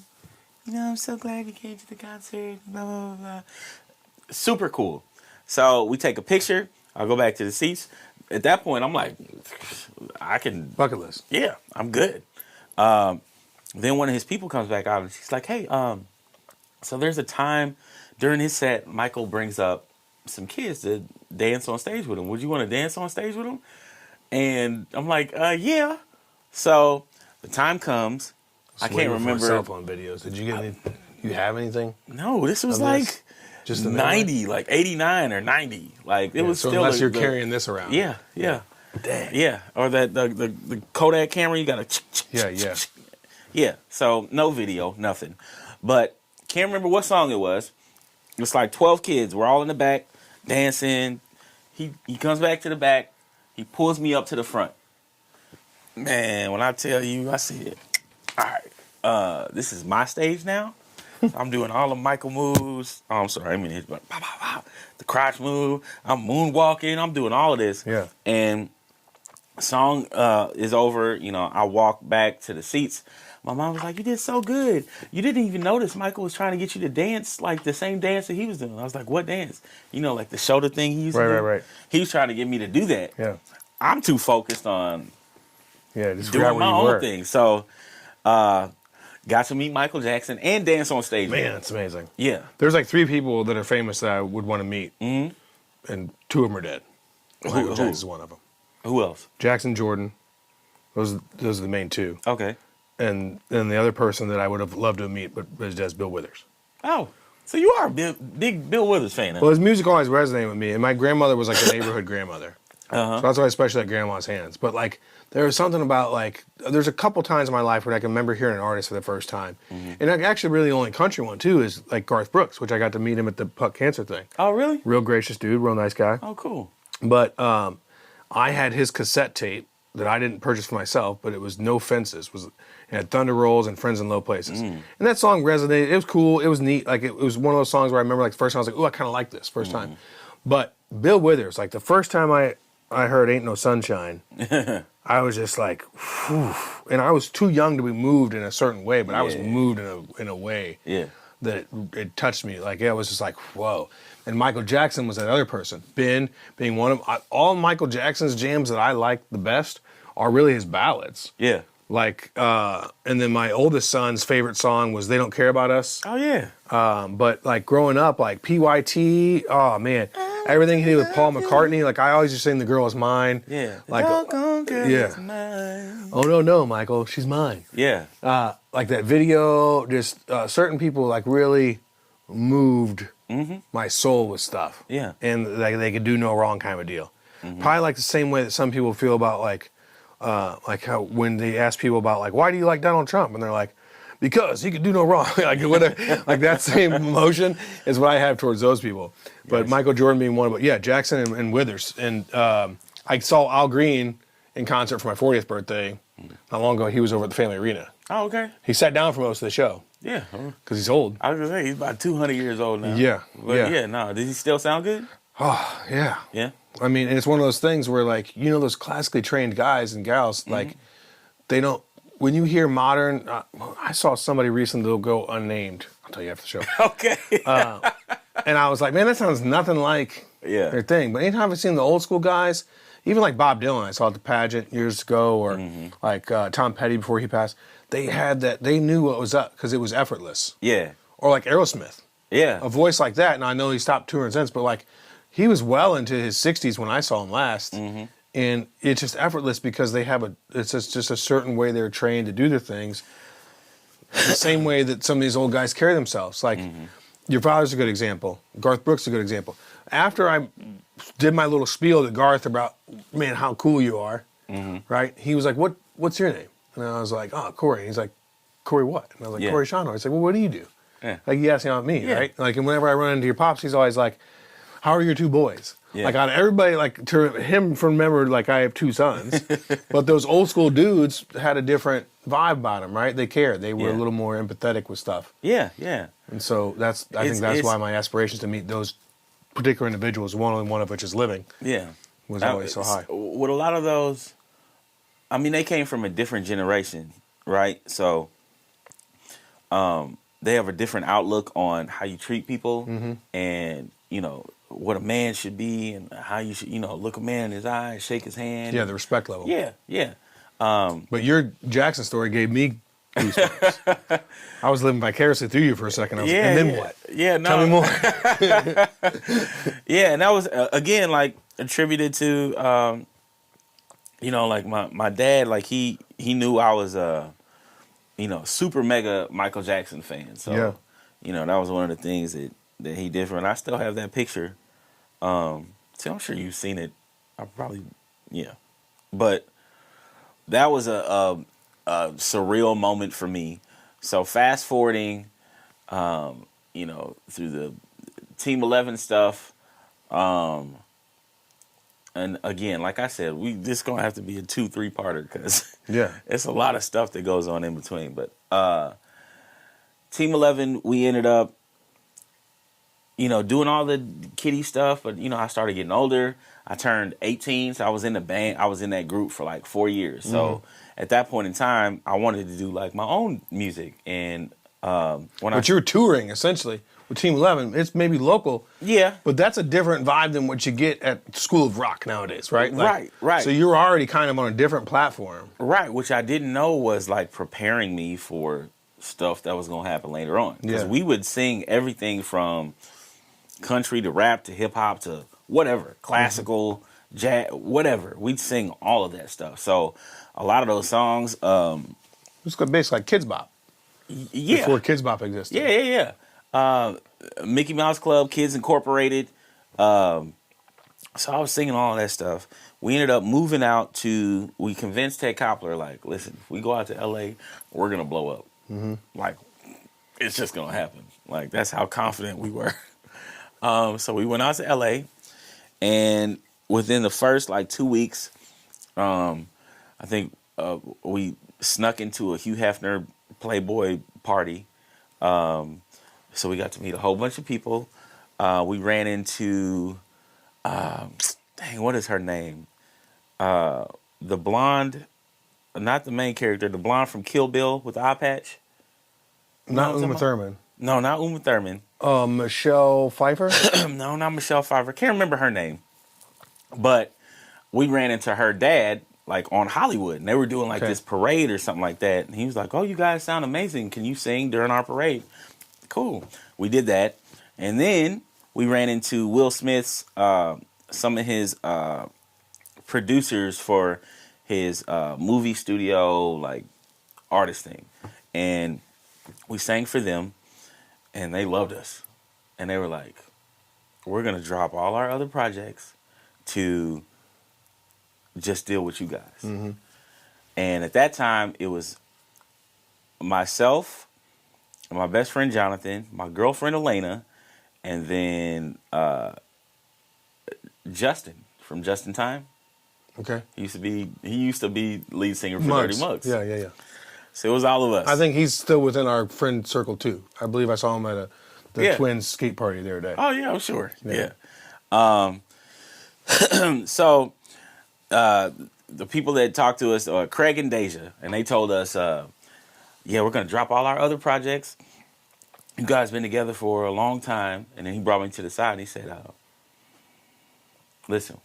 I'm so glad you came to the concert. Blah blah blah blah. Super cool. So we take a picture. I'll go back to the seats. At that point, I'm like, I can bucket list. Yeah, I'm good. Then one of his people comes back out and she's like, hey, so there's a time during his set, Michael brings up some kids to dance on stage with him. Would you want to dance on stage with him? And I'm like, yeah. So the time comes. I can't remember. Cell phone videos. Did you get any? You have anything? No, this was like just 90, like 89 or 90. Like it was so still. Unless you're carrying this around. Yeah. Dang. Yeah. Or that the Kodak camera, you got to. Yeah. So no video, nothing. But can't remember what song it was. It's like 12 kids. We're all in the back dancing. He comes back to the back. He pulls me up to the front. Man, when I tell you, I said, all right, this is my stage now. I'm doing all the Michael moves. Oh, I'm sorry. I mean, it's like, pow, pow, pow. The crotch move. I'm moonwalking. I'm doing all of this. Yeah. And song is over. I walk back to the seats. My mom was like, you did so good. You didn't even notice Michael was trying to get you to dance like the same dance that he was doing. I was like, what dance? Like the shoulder thing he used to do? Right. He was trying to get me to do that. Yeah. I'm too focused on just doing my own thing. So, got to meet Michael Jackson and dance on stage. Man, it's amazing. Yeah. There's like 3 people that are famous that I would want to meet. Mm-hmm. And 2 of them are dead. Michael Jackson's one of them. Who else? Jackson Jordan. Those are the main 2. Okay. And then the other person that I would have loved to meet, but was just Bill Withers. Oh, so you are a big Bill Withers fan, huh? Well, his music always resonated with me, and my grandmother was like a neighborhood grandmother. Uh-huh. So that's why I especially like Grandma's Hands. But like, there was something about like, there's a couple times in my life where I can remember hearing an artist for the first time. Mm-hmm. And actually really the only country one too is like Garth Brooks, which I got to meet him at the Puck Cancer thing. Oh, really? Real gracious dude, real nice guy. Oh, cool. But I had his cassette tape that I didn't purchase for myself, but it was No Fences. It had Thunder Rolls and Friends in Low Places. And that song resonated. It was cool. It was neat. Like it was one of those songs where I remember like the first time I was like, oh, I kind of like this first time. But Bill Withers, like the first time I heard Ain't No Sunshine, I was just like, whew. And I was too young to be moved in a certain way, but I was moved in a way that it touched me. Like, it was just like, whoa. And Michael Jackson was that other person. Ben being one of all Michael Jackson's jams that I like the best are really his ballads. Yeah. Like, and then my oldest son's favorite song was They Don't Care About Us. Oh, yeah. But like growing up, like PYT, oh man. Everything he did with Paul McCartney, like I always just sing The Girl Is Mine. Yeah. Like, Girl is mine. Oh no, Michael, she's mine. Yeah. Like that video, just certain people like really moved my soul with stuff. Yeah. And like they could do no wrong kind of a deal. Probably like the same way that some people feel about like how when they ask people about like, why do you like Donald Trump? And they're like, because he could do no wrong. Like whatever, like that same emotion is what I have towards those people. But Michael Jordan being one of them. Yeah, Jackson and Withers. And I saw Al Green in concert for my 40th birthday not long ago. He was over at the Family Arena. Oh, okay. He sat down for most of the show. Yeah. Because he's old. I was going to say, he's about 200 years old now. Yeah. But no. Does he still sound good? Oh, yeah. Yeah. I mean, and it's one of those things where, like, those classically trained guys and gals, like, they don't, when you heir modern, I saw somebody recently, they'll go unnamed. I'll tell you after the show. Okay. And I was like, man, that sounds nothing like their thing. But anytime I've seen the old school guys, even like Bob Dylan, I saw at the pageant years ago, or like Tom Petty before he passed, they had that, they knew what was up because it was effortless. Yeah. Or like Aerosmith. a voice like that. And I know he stopped touring since, but like he was well into his 60s when I saw him last. Mm-hmm. And it's just effortless because they have it's just a certain way they're trained to do their things. The same way that some of these old guys carry themselves. Like your father's a good example. Garth Brooks is a good example. After I did my little spiel to Garth about, man, how cool you are, right? He was like, what's your name? And I was like, oh, Corey. And he's like, Corey what? And I was like, Corey Schonhorst. He's like, well, what do you do? Yeah. Like, he asked me about me, right? Like, and whenever I run into your pops, he's always like, how are your two boys? Yeah. Like, out of everybody, like, to him, from remember, like, I have two sons. But those old school dudes had a different vibe about them, right? They cared. They were a little more empathetic with stuff. Yeah, yeah. And so I think that's why my aspirations to meet those particular individuals, only one of which is living, was always so high. With a lot of those, I mean, they came from a different generation, right? So they have a different outlook on how you treat people and, you know, what a man should be and how you should, you know, look a man in his eye, shake his hand. Yeah, the respect level. Yeah, yeah. But your Jackson story gave me goosebumps. I was living vicariously through you for a second. I was like, and then what? Yeah, no. Tell me more. Yeah, and that was, again, like, attributed to, you know, like, my dad, like, he knew I was you know, super mega Michael Jackson fan. So, you know, that was one of the things that he did for, and I still have that picture. So I'm sure you've seen it. I probably, but that was a surreal moment for me. So fast forwarding, you know, through the Team 11 stuff, and again, like I said, this gonna have to be a 2-3 parter because it's a lot of stuff that goes on in between. But Team 11, we ended up, you know, doing all the kiddie stuff. But you know, I started getting older. I turned 18, so I was in the band. I was in that group for like 4 years. So at that point in time, I wanted to do like my own music. And but you're touring essentially with Team 11. It's maybe local, but that's a different vibe than what you get at School of Rock nowadays, right? Like, right. So you're already kind of on a different platform, right? Which I didn't know was like preparing me for stuff that was gonna happen later on. Because we would sing everything from country to rap to hip hop to whatever, classical, jazz, whatever. We'd sing all of that stuff. So a lot of those songs, it's basically like Kids Bop. Before Kids Bop existed. Yeah. Mickey Mouse Club, Kids Incorporated. So I was singing all of that stuff. We ended up moving out we convinced Ted Koppler, like, listen, if we go out to L.A., we're going to blow up. Like, it's just going to happen. Like, that's how confident we were. So we went out to L.A., and within the first, like, 2 weeks, I think we snuck into a Hugh Hefner Playboy party. So we got to meet a whole bunch of people. We ran into, what is her name? The blonde, not the main character, the blonde from Kill Bill with the eye patch. Not Uma Thurman. No, not Uma Thurman. Michelle Pfeiffer? No, not Michelle Pfeiffer. Can't remember her name. But we ran into her dad, like, on Hollywood. And they were doing, like, this parade or something like that. And he was like, oh, you guys sound amazing. Can you sing during our parade? Cool. We did that. And then we ran into Will Smith's, some of his producers for his movie studio, like, artist thing. And we sang for them. And they loved us. And they were like, we're going to drop all our other projects to just deal with you guys. And at that time, it was myself, my best friend Jonathan, my girlfriend Elena, and then Justin from Just in Time. Okay. He used to be lead singer for Dirty Mugs. Yeah. So it was all of us. I think he's still within our friend circle too. I believe I saw him at the Twins skate party the other day. Oh yeah, I'm sure. Yeah. So the people that talked to us are Craig and Deja, and they told us, we're going to drop all our other projects. You guys been together for a long time. And then he brought me to the side and he said, listen,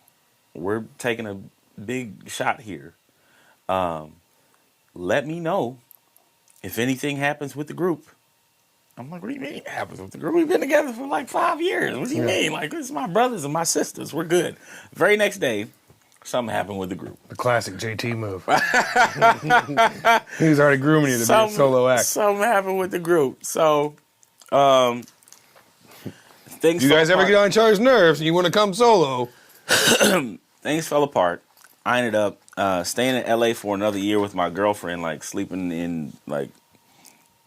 we're taking a big shot here. Let me know if anything happens with the group. I'm like, what do you mean it happens with the group? We've been together for like 5 years. What do you mean? Like, this is my brothers and my sisters. We're good. Very next day, something happened with the group. The classic JT move. He was already grooming you to be a solo act. Something happened with the group. So, things. You guys ever get on each other's nerves and you want to come solo? Things fell apart. I ended up staying in LA for another year with my girlfriend, like sleeping in like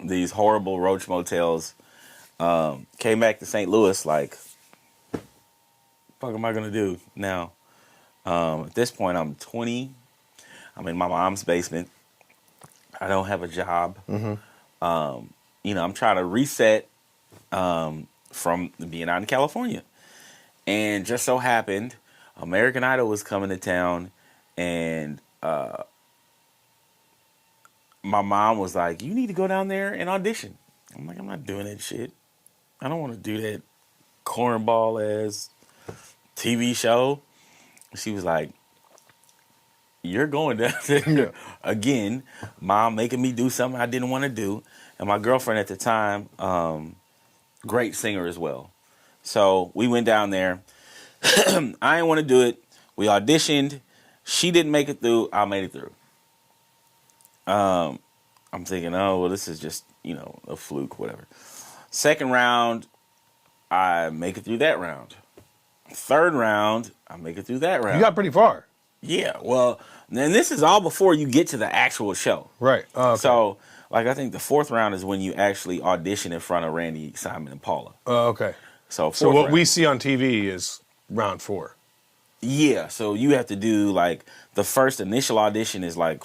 these horrible roach motels. Came back to St. Louis, like, fuck am I gonna do now? At this point, I'm 20. I'm in my mom's basement. I don't have a job. Mm-hmm. I'm trying to reset from being out in California. And just so happened, American Idol was coming to town, and my mom was like, you need to go down there and audition. I'm like, I'm not doing that shit. I don't want to do that cornball-ass TV show. She was like, you're going down there. Again, mom making me do something I didn't want to do. And my girlfriend at the time, great singer as well. So we went down there. I didn't want to do it. We auditioned. She didn't make it through. I made it through. I'm thinking, oh, well, this is just, a fluke, whatever. Second round, I make it through that round. Third round, I make it through that round. You got pretty far. Yeah, well, and this is all before you get to the actual show. Right. Okay. So, like, I think the fourth round is when you actually audition in front of Randy, Simon, and Paula. Oh, okay. So what round. we see on TV is round 4. Yeah, so you have to do, like, the first initial audition is, like,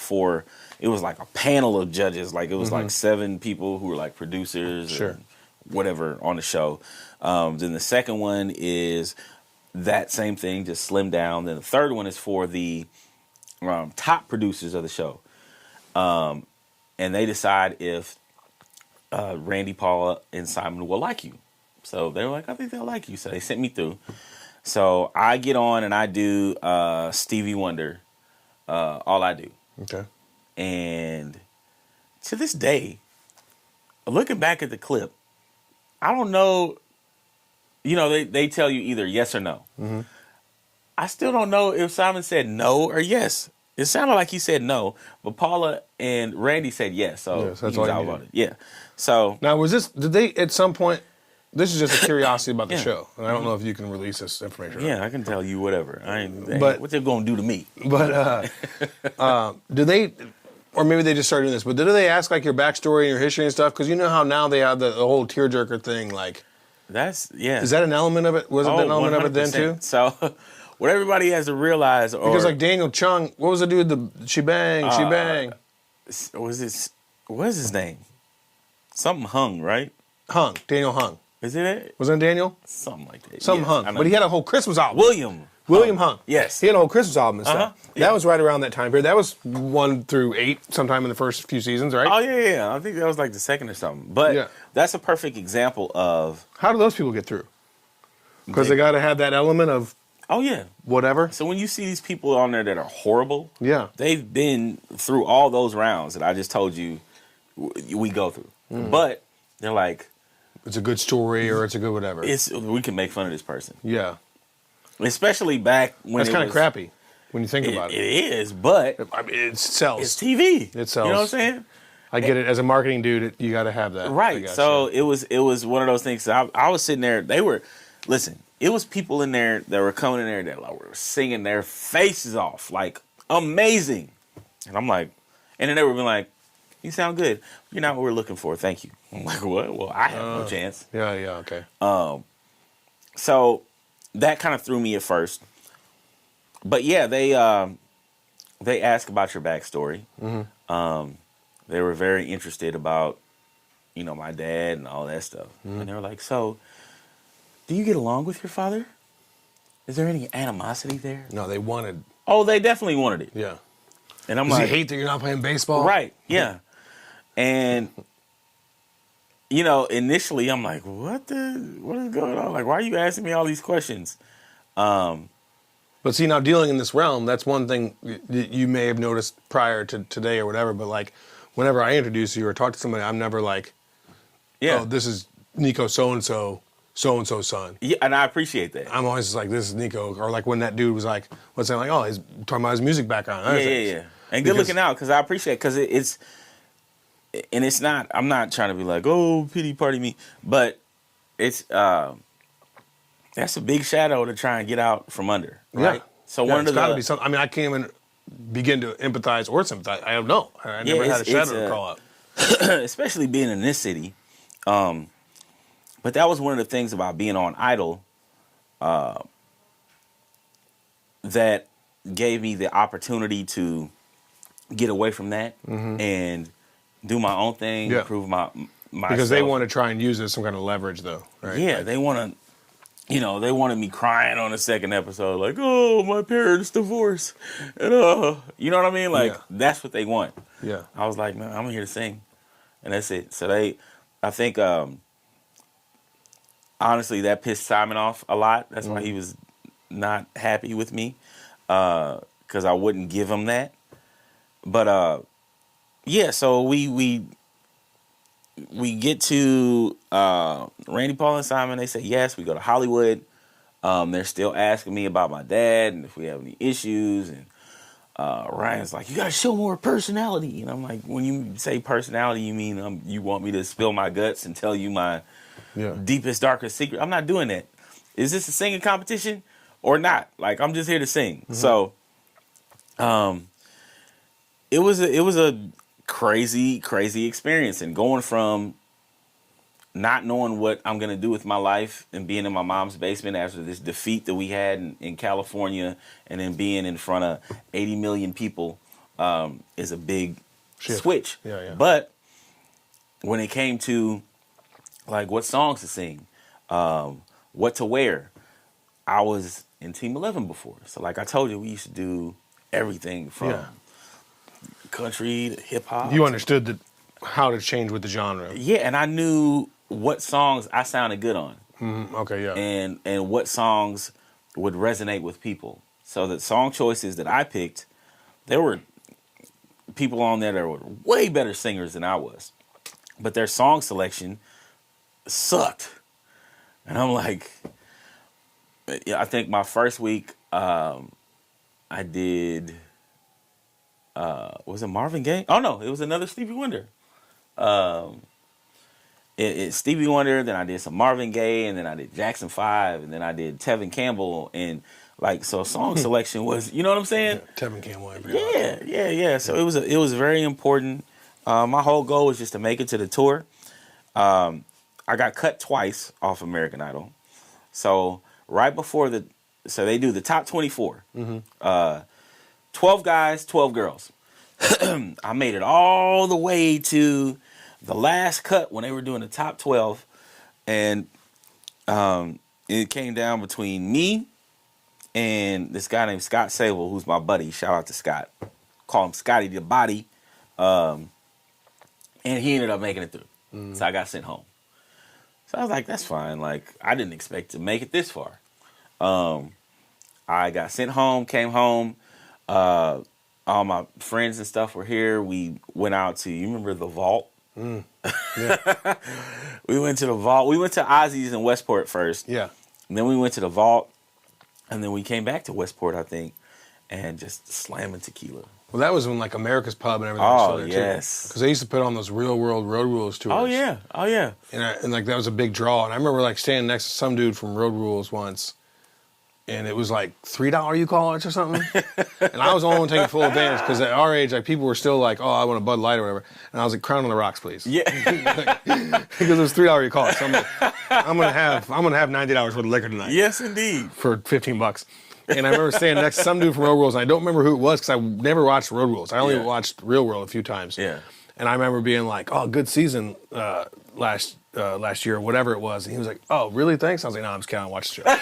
it was like a panel of judges. Like, it was like 7 people who were, like, producers or whatever on the show. Then the second one is that same thing, just slimmed down. Then the third one is for the top producers of the show. And they decide if Randy, Paula, and Simon will like you. So they were like, I think they'll like you. So they sent me through. So I get on and I do Stevie Wonder, All I Do. Okay. And to this day, looking back at the clip, I don't know, they tell you either yes or no. Mm-hmm. I still don't know if Simon said no or yes. It sounded like he said no, but Paula and Randy said yes. So yes, that's all about it. Yeah. So now, did they at some point? This is just a curiosity about the show, and I don't know if you can release this information. Yeah, I can tell you whatever. But what they're gonna do to me? But do they, or maybe they just started doing this? But did they ask like your backstory and your history and stuff? Because you know how now they have the whole tearjerker thing. Like, that's Is that an element of it? Was it an element 100%. Of it then too? So, what everybody has to realize, because like Daniel Chung, what was the dude? She bang. What is his name? Something Hung, right? Daniel Hung. Is it? Wasn't it Daniel? Something like that. Something Hung. But he had a whole Christmas album. William Hung. Yes. He had a whole Christmas album and stuff. Yeah. That was right around that time period. That was 1 through 8 sometime in the first few seasons, right? Oh, yeah. I think that was like the second or something. But that's a perfect example of... How do those people get through? Because they got to have that element of... Oh, yeah. Whatever. So when you see these people on there that are horrible, they've been through all those rounds that I just told you we go through. But they're like... It's a good story or it's a good whatever. We can make fun of this person. Yeah. Especially back when that's kind of crappy when you think about it. It is, but I mean, it sells. It's TV. It sells. You know what I'm saying? I get it. As a marketing dude, you got to have that. Right. So it was one of those things. I was sitting there. It was people in there that were coming in there that were singing their faces off, like amazing. And I'm like, and then they were being like, you sound good. You're not what we're looking for. Thank you. I'm like, what? Well, I have no chance. Yeah, okay. So that kind of threw me at first. But yeah, they asked about your backstory. Mm-hmm. They were very interested about, my dad and all that stuff. Mm-hmm. And they were like, so, do you get along with your father? Is there any animosity there? No, they wanted. Oh, they definitely wanted it. Yeah. And I'm Does like, he hate that you're not playing baseball? Right. Yeah. And, initially I'm like, what is going on? Like, why are you asking me all these questions? But see, now dealing in this realm, that's one thing you may have noticed prior to today or whatever. But like, whenever I introduce you or talk to somebody, I'm never like, Yeah. oh, this is Nikko so-and-so, so-and-so's son. Yeah, and I appreciate that. I'm always just like, this is Nikko. Or like when that dude was like, what's that, like, oh, he's talking about his music background. And other things. Yeah. And good looking out, because I appreciate it, because it's not, I'm not trying to be like, oh, pity party me, but it's, that's a big shadow to try and get out from under, right? Yeah. So Yeah, one it's of the, got to be something. I mean, I can't even begin to empathize or sympathize. I don't know. I never had a shadow to call up. especially being in this city. But that was one of the things about being on Idol that gave me the opportunity to get away from that and do my own thing, prove myself. Because they want to try and use it as some kind of leverage, though, right? Yeah, they want to. You know, they wanted me crying on the second episode, like, oh, my parents divorced. And, you know what I mean? Like, that's what they want. Yeah. I was like, man, I'm here to sing. And that's it. So I think, honestly, that pissed Simon off a lot. That's why he was not happy with me, because I wouldn't give him that. But, yeah, so we get to Randy, Paul, and Simon. They say yes. We go to Hollywood. They're still asking me about my dad and if we have any issues. And Ryan's like, you got to show more personality. And I'm like, when you say personality, you mean you want me to spill my guts and tell you my deepest, darkest secret? I'm not doing that. Is this a singing competition or not? Like, I'm just here to sing. So it was a crazy experience, and going from not knowing what I'm going to do with my life and being in my mom's basement after this defeat that we had in California, and then being in front of 80 million people is a big switch. Yeah. But when it came to like what songs to sing, what to wear, I was in Team 11 before. So like I told you, we used to do everything from country to hip hop. You understood how to change with the genre. Yeah, and I knew what songs I sounded good on. Okay, yeah. And what songs would resonate with people. So the song choices that I picked, there were people on there that were way better singers than I was. But their song selection sucked. And I'm like, I think my first week, I did... was it Marvin Gaye? Oh no, it was another Stevie Wonder. It's Stevie Wonder. Then I did some Marvin Gaye, and then I did Jackson 5, and then I did Tevin Campbell, and like so. Song selection was, you know what I'm saying? Tevin Campbell. Yeah. So it was very important. My whole goal was just to make it to the tour. I got cut twice off American Idol. So right before so they do the top 24. 12 guys, 12 girls. I made it all the way to the last cut when they were doing the top 12. And it came down between me and this guy named Scott Sable, who's my buddy. Shout out to Scott. Call him Scotty the Body. And he ended up making it through. So I got sent home. So I was like, that's fine. Like, I didn't expect to make it this far. I got sent home, came home. All my friends and stuff were here. We went out to, you remember the Vault? Yeah. We went to the Vault. We went to Ozzy's in Westport first. Yeah. And then we went to the Vault. And then we came back to Westport, I think, and just slamming tequila. Well, that was when like America's Pub and everything was still there yes. Because they used to put on those Real World Road Rules tours. Oh yeah. And like that was a big draw. And I remember like standing next to some dude from Road Rules once. And it was like $3 you call it or something. And I was the only one taking full advantage because at our age, like people were still like, oh, I want a Bud Light or whatever. And I was like, Crown on the Rocks, please. Yeah. Because it was $3 you call it. So I'm like, I'm gonna have $90 worth of liquor tonight. Yes, indeed. For $15. And I remember standing next to some dude from Road Rules, and I don't remember who it was because I never watched Road Rules. I only watched Real World a few times. Yeah. And I remember being like, oh, good season last year, whatever it was. And he was like, oh, really? Thanks. I was like, no, I'm just kidding. I watched the show.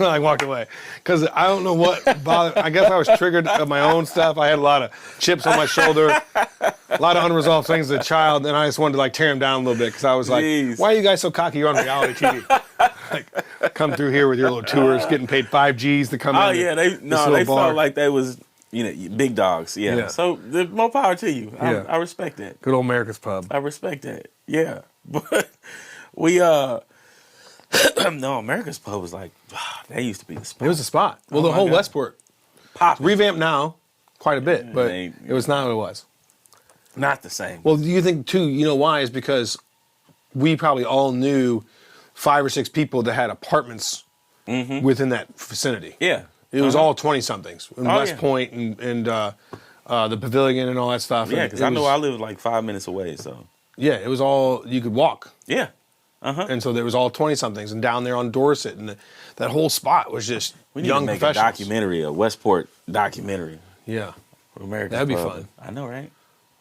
I walked away. Because I don't know what bothered. I guess I was triggered of my own stuff. I had a lot of chips on my shoulder, a lot of unresolved things as a child. And I just wanted to like tear him down a little bit because I was like, why are you guys so cocky? You're on reality TV. Like, come through here with your little tours, getting paid 5 Gs to come in. Oh, yeah. They felt like they was, big dogs. Yeah. So more power to you. I respect that. Good old America's Pub. I respect that. Yeah. But we no, America's Pub was like that used to be the spot. It was a spot. Well, the whole Westport Poppin'. revamped now quite a bit, but It was not what it was. Not the same. Well, do you think too? You know why? Is because we probably all knew 5 or 6 people that had apartments within that vicinity. Yeah. It was all 20-somethings in West yeah. Point and the Pavilion and all that stuff. Yeah, because I know I live like 5 minutes away, so. Yeah, it was all, you could walk. Yeah. Uh-huh. And so there was all 20-somethings and down there on Dorset. And that whole spot was just We need young to make a professionals. documentary, a Westport documentary. Yeah. America's That'd be Pub. fun. I know, right?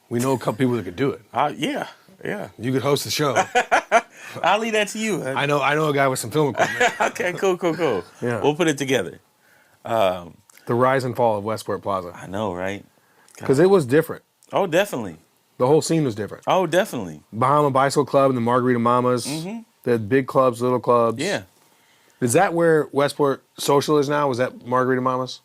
We know a couple people that could do it. Yeah. You could host the show. I'll leave that to you. I know a guy with some film equipment. Okay, cool. Yeah. We'll put it together. The rise and fall of Westport Plaza. I know, right? Because it was different. Oh, definitely. The whole scene was different. Oh, definitely. Bahama Bicycle Club and the Margarita Mamas. They had big clubs, little clubs. Yeah. Is that where Westport Social is now? Was that Margarita Mamas?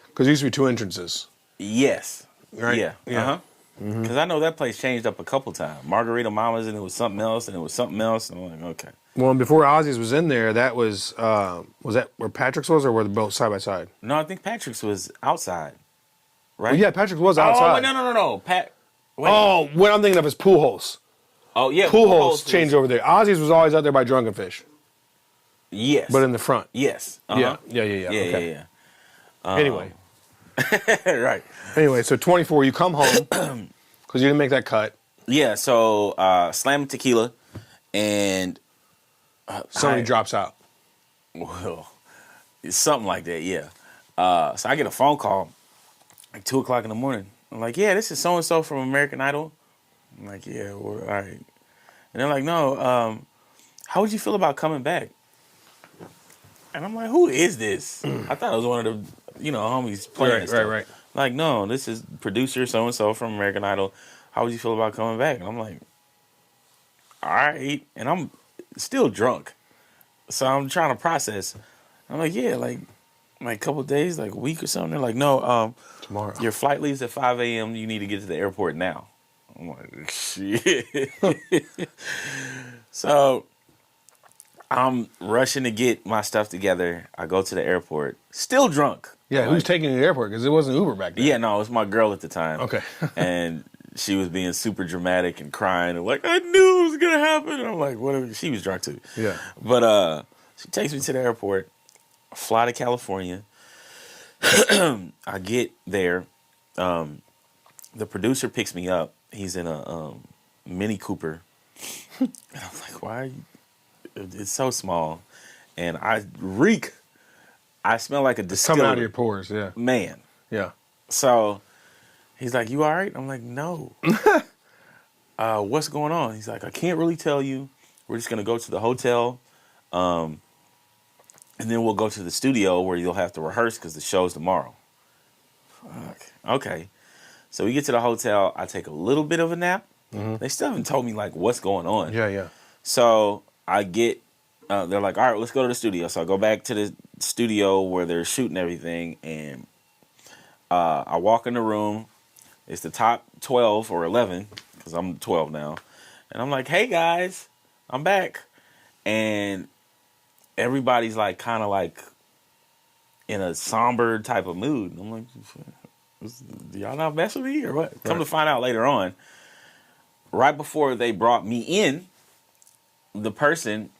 Because there used to be 2 entrances. Yes. Right? Yeah. Yeah. Uh-huh. Because I know that place changed up a couple times. Margarita Mamas, and it was something else, and it was something else. And I'm like, okay. Well, and before Ozzy's was in there, that was that where Patrick's was, or were they both side by side? No, I think Patrick's was outside. Right? Well, yeah, Patrick's was outside. Oh, wait, no. Wait. Oh, what I'm thinking of is Pool Holes. Oh, yeah. Pool Holes changed over there. Ozzy's was always out there by Drunken Fish, Yes. but in the front. Yes. Yeah. Yeah, Okay. yeah. Anyway, Right. so 24, you come home because you didn't make that cut. Yeah, so Slam Tequila, and Somebody drops out. Well, it's something like that, yeah. So I get a phone call like 2 o'clock in the morning. I'm like, yeah, this is so-and-so from American Idol. I'm like, yeah, well, all right. And they're like, no, how would you feel about coming back? And I'm like, who is this? I thought it was one of the, homies playing and stuff. Right. Like, no, this is producer so-and-so from American Idol. How would you feel about coming back? And I'm like, all right. And I'm still drunk. So I'm trying to process. I'm like, yeah, like a couple of days, like a week or something. They're like, no, Tomorrow. your flight leaves at 5 a.m. You need to get to the airport now. I'm like, shit. So I'm rushing to get my stuff together. I go to the airport, still drunk. Yeah, who's taking you to the airport? Because it wasn't Uber back then. Yeah, no, it was my girl at the time. Okay. And she was being super dramatic and crying and like, I knew it was gonna happen. And I'm like, whatever. She was drunk too. Yeah. But she takes me to the airport, fly to California. I get there. The producer picks me up. He's in a Mini Cooper. And I'm like, why are you? It's so small. And I reek. I smell like a distillery. Coming out of your pores, yeah. Man. Yeah. So he's like, you all right? I'm like, no. What's going on? He's like, I can't really tell you. We're just going to go to the hotel. And then we'll go to the studio where you'll have to rehearse because the show's tomorrow. Fuck. Okay. So we get to the hotel. I take a little bit of a nap. They still haven't told me, like, what's going on. Yeah. So I get, they're like, all right, let's go to the studio. So I go back to the studio where they're shooting everything. And I walk in the room. It's the top 12 or 11 because I'm 12 now. And I'm like, hey, guys, I'm back. And everybody's like kind of like in a somber type of mood. I'm like, do y'all not mess with me or what? Right. Come to find out later on, right before they brought me in, the person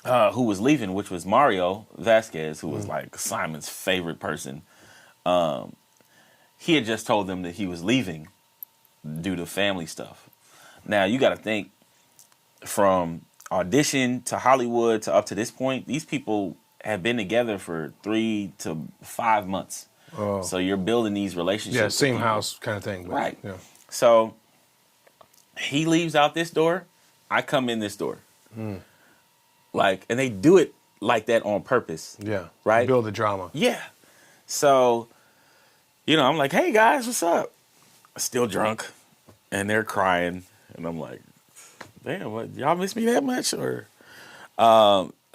who was leaving, which was Mario Vasquez, who was like Simon's favorite person, he had just told them that he was leaving due to family stuff. Now, you got to think, from audition to Hollywood to up to this point, these people have been together for 3 to 5 months. Oh. So you're building these relationships. Yeah, same house kind of thing. But, right. Yeah. So he leaves out this door. I come in this door. Like, and they do it like that on purpose. Yeah. Right? Build the drama. Yeah. So, I'm like, hey, guys, what's up? Still drunk. And they're crying. And I'm like, damn, what, y'all miss me that much? Or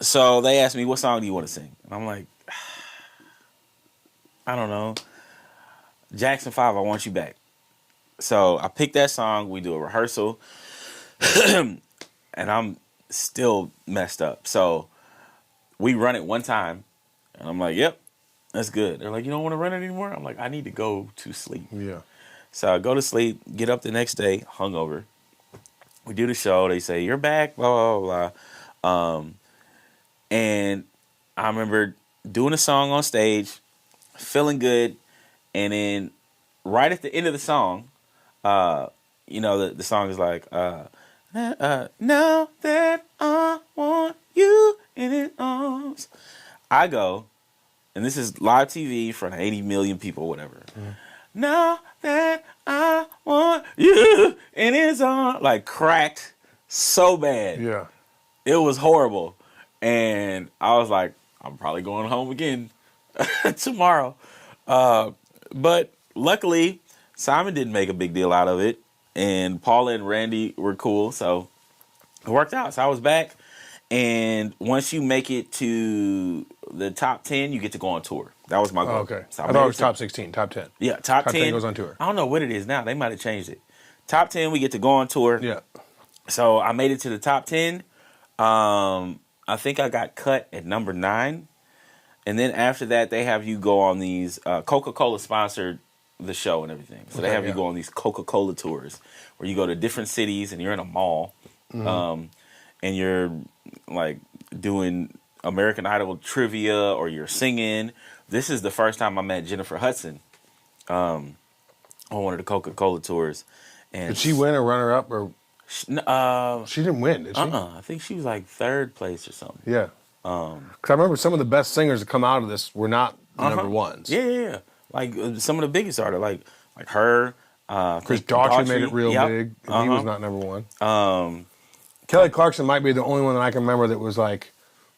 so they asked me, what song do you want to sing? And I'm like, I don't know. Jackson 5, I Want You Back. So I picked that song. We do a rehearsal. and I'm still messed up. So we run it one time, and I'm like, yep, that's good. They're like, you don't want to run it anymore? I'm like, I need to go to sleep. Yeah. So I go to sleep, get up the next day, hungover. We do the show. They say, you're back, blah, blah, blah. And I remember doing a song on stage, feeling good, and then right at the end of the song, you know, the song is like, now that I want you in his arms. I go, and this is live TV in front of 80 million people, whatever. Now that I want you in his arms. Like, cracked so bad. Yeah. It was horrible. And I was like, I'm probably going home again tomorrow. But luckily, Simon didn't make a big deal out of it. And Paula and Randy were cool. So it worked out. So I was back. And once you make it to the top 10, you get to go on tour. That was my goal. Oh, okay. So I thought it was top 16, top 10. Yeah, top 10. Goes on tour. I don't know what it is now. They might have changed it. Top 10, we get to go on tour. Yeah. So I made it to the top 10. I think I got cut at number 9. And then after that, they have you go on these, Coca-Cola sponsored the show and everything. So they have you go on these Coca-Cola tours where you go to different cities and you're in a mall. And you're like doing American Idol trivia or you're singing. This is the first time I met Jennifer Hudson on one of the Coca-Cola tours. And Did she win or runner up or? She didn't win, did she? I think she was like 3rd place or something. Yeah. Because I remember some of the best singers that come out of this were not number ones. Yeah. Like some of the biggest artists, like her. Chris Daughtry made it real big, and he was not number one. Kelly Clarkson might be the only one that I can remember that was like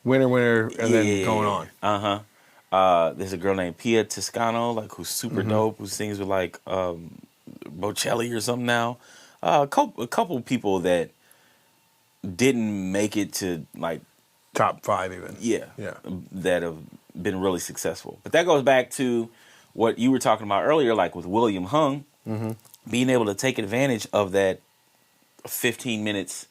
winner, and then going on. There's a girl named Pia Toscano, like who's super dope, who sings with like Bocelli or something now. A couple people that didn't make it to like top 5 even. Yeah. Yeah. That have been really successful. But that goes back to what you were talking about earlier, like with William Hung, being able to take advantage of that 15 minutes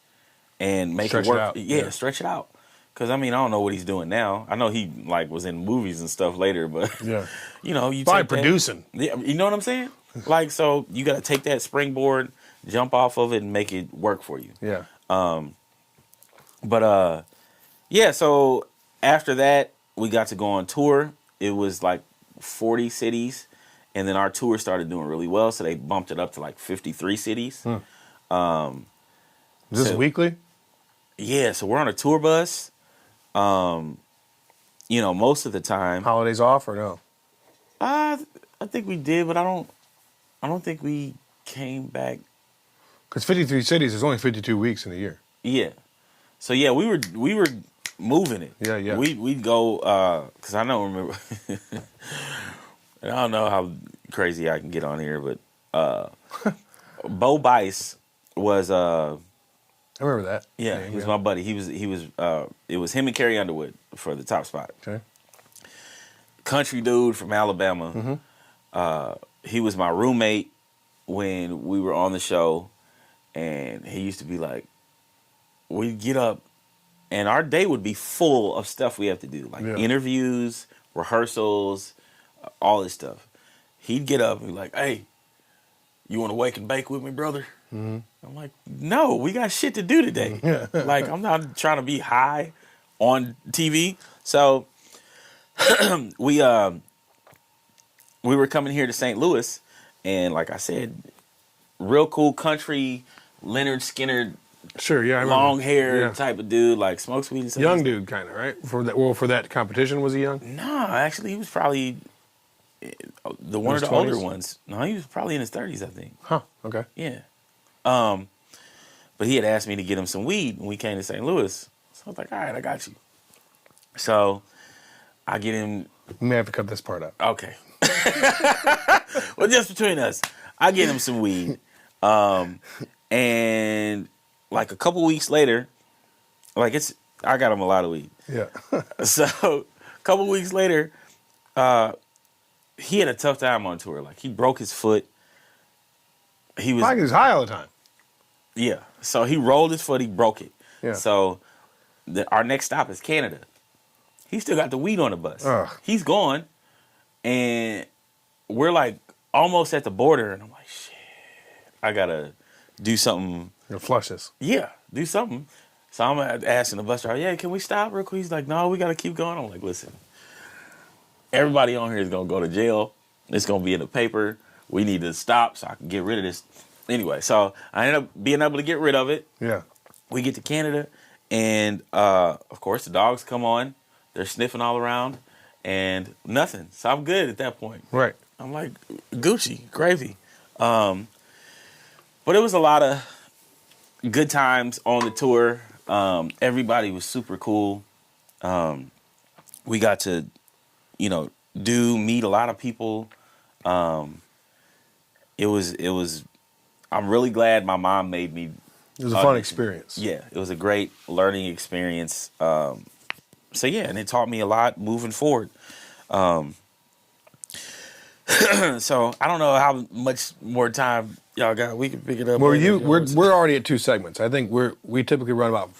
and make Stretch it work. it out. Yeah, stretch it out. Because, I mean, I don't know what he's doing now. I know he, like, was in movies and stuff later, but, you know, you by take producing. Yeah, you know what I'm saying? Like, so you got to take that springboard, jump off of it, and make it work for you. Yeah. Yeah, so after that, we got to go on tour. It was like 40 cities, and then our tour started doing really well, so they bumped it up to like 53 cities. Is this weekly? Yeah, so we're on a tour bus. You know, most of the time. Holidays off or no? I think we did, but I don't think we came back. Because 53 cities is only 52 weeks in a year. Yeah. So yeah, we were moving it. Yeah. We'd go because I don't remember. I don't know how crazy I can get on here, but Bo Bice was I remember that. Yeah, he was my buddy. He was it was him and Carrie Underwood for the top spot. Okay. Country dude from Alabama. He was my roommate when we were on the show, and he used to be like, we'd get up and our day would be full of stuff we have to do, like interviews, rehearsals, all this stuff. He'd get up and be like, hey, you want to wake and bake with me, brother? I'm like, no, we got shit to do today. Like, I'm not trying to be high on TV. So we were coming here to St. Louis, and like I said, real cool country, Leonard Skinner, sure, yeah, I long hair type of dude, like smokes weed and stuff. Young dude, kind of, right? For that competition, was he young? No, actually, he was probably one of the 20s? older ones. No, he was probably in his 30s, I think. Huh. Okay. Yeah. But he had asked me to get him some weed when we came to St. Louis. So I was like, all right, I got you. So I get him. We may have to cut this part out. Okay. Well, just between us, I get him some weed. And like a couple weeks later, I got him a lot of weed. Yeah. So a couple weeks later, he had a tough time on tour. Like, he broke his foot. He was high all the time. Yeah. So he rolled his foot. He broke it. Yeah. So our next stop is Canada. He still got the weed on the bus. He's gone, and we're like almost at the border, and I'm like, shit, I gotta do something. Flush this. Yeah, do something. So I'm asking the bus driver, yeah, can we stop real quick? He's like, no, we gotta keep going. I'm like, listen, everybody on here is gonna go to jail. It's gonna be in the paper. We need to stop so I can get rid of this. Anyway, so I ended up being able to get rid of it. Yeah. We get to Canada, and of course the dogs come on. They're sniffing all around, and nothing. So I'm good at that point. Right. I'm like, Gucci, gravy. But it was a lot of good times on the tour. Everybody was super cool. We got to, meet a lot of people. It was. I'm really glad my mom made me. It was a fun experience. Yeah, it was a great learning experience. So yeah, and it taught me a lot moving forward. So I don't know how much more time y'all got. We can pick it up. We're already at 2 segments. I think we typically run about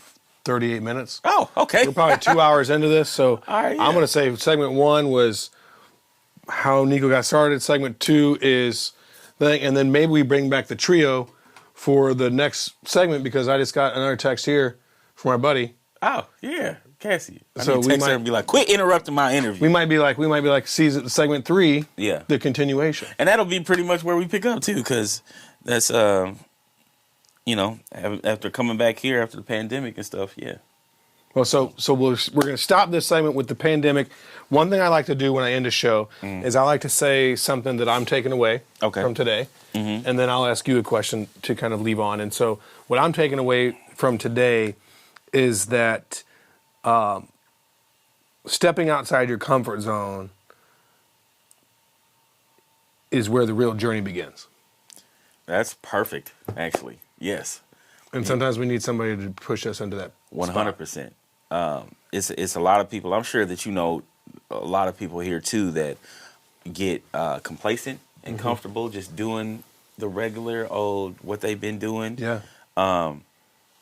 38 minutes. Oh, okay. We're probably 2 hours into this, so all right, yeah. I'm going to say segment 1 was how Nikko got started. Segment 2 is and then maybe we bring back the trio for the next segment because I just got another text here from our buddy. Oh yeah, Cassie. So we text her and be like, "Quit interrupting my interview." We might be like segment 3. Yeah, the continuation, and that'll be pretty much where we pick up too, because that's after coming back here after the pandemic and stuff. Yeah. Well, so we're going to stop this segment with the pandemic. One thing I like to do when I end a show is I like to say something that I'm taking away from today, and then I'll ask you a question to kind of leave on. And so what I'm taking away from today is that stepping outside your comfort zone is where the real journey begins. That's perfect, actually. Yes. And sometimes we need somebody to push us into that 100%. It's a lot of people. I'm sure that a lot of people here too that get complacent and comfortable just doing the regular old what they've been doing. Yeah.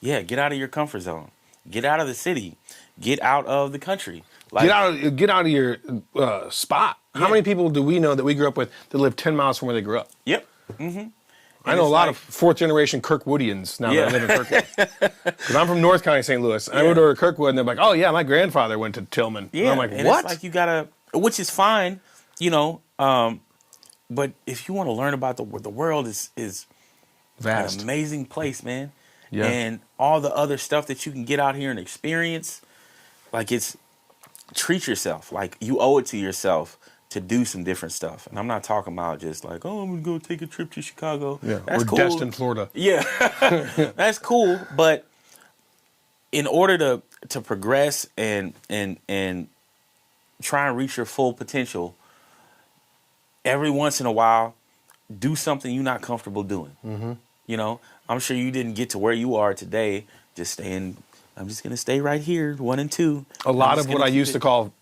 Get out of your comfort zone. Get out of the city. Get out of the country. Get out of your spot. Yeah. How many people do we know that we grew up with that live 10 miles from where they grew up? Yep. Mm-hmm. I know a lot of 4th-generation Kirkwoodians now that I live in Kirkwood. Because I'm from North County, St. Louis. And I moved over to Kirkwood, and they're like, oh, yeah, my grandfather went to Tillman. Yeah. And I'm like, and what? It's like you got to, which is fine, but if you want to learn about the world is vast. An amazing place, man. Yeah. And all the other stuff that you can get out here and experience, treat yourself. Like, you owe it to yourself to do some different stuff. And I'm not talking about just like, oh, I'm going to go take a trip to Chicago. Yeah, that's or cool. Destin, Florida. Yeah, that's cool. But in order to progress and try and reach your full potential, every once in a while, do something you're not comfortable doing. Mm-hmm. I'm sure you didn't get to where you are today just saying, I'm just going to stay right here, 1 and 2. A lot of what I used to call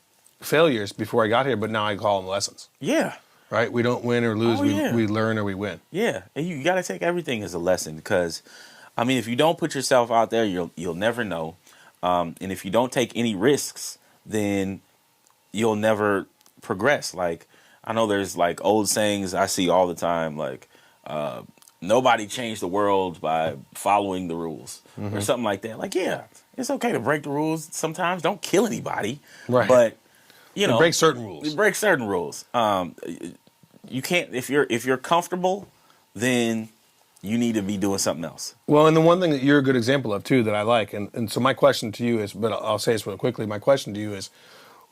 failures before I got here, but now I call them lessons. Yeah. Right? We don't win or lose. We learn or we win. Yeah. And you got to take everything as a lesson because, if you don't put yourself out there, you'll never know. And if you don't take any risks, then you'll never progress. Like, I know there's old sayings I see all the time, nobody changed the world by following the rules or something like that. Like, yeah, it's okay to break the rules sometimes. Don't kill anybody. Right. But, break certain rules. Break certain rules. You can't, if you're comfortable, then you need to be doing something else. Well, and the one thing that you're a good example of, too, that I like, and so my question to you is, but I'll say this real quickly, my question to you is,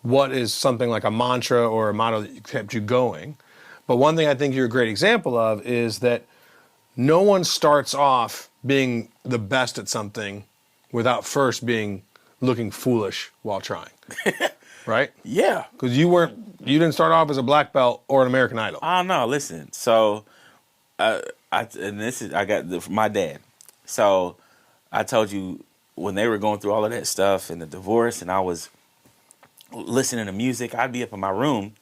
what is something like a mantra or a motto that kept you going? But one thing I think you're a great example of is that no one starts off being the best at something without first looking foolish while trying. Right? Yeah. Because you didn't start off as a black belt or an American Idol. Oh, no, listen. So, I got my dad. So, I told you when they were going through all of that stuff and the divorce and I was listening to music, I'd be up in my room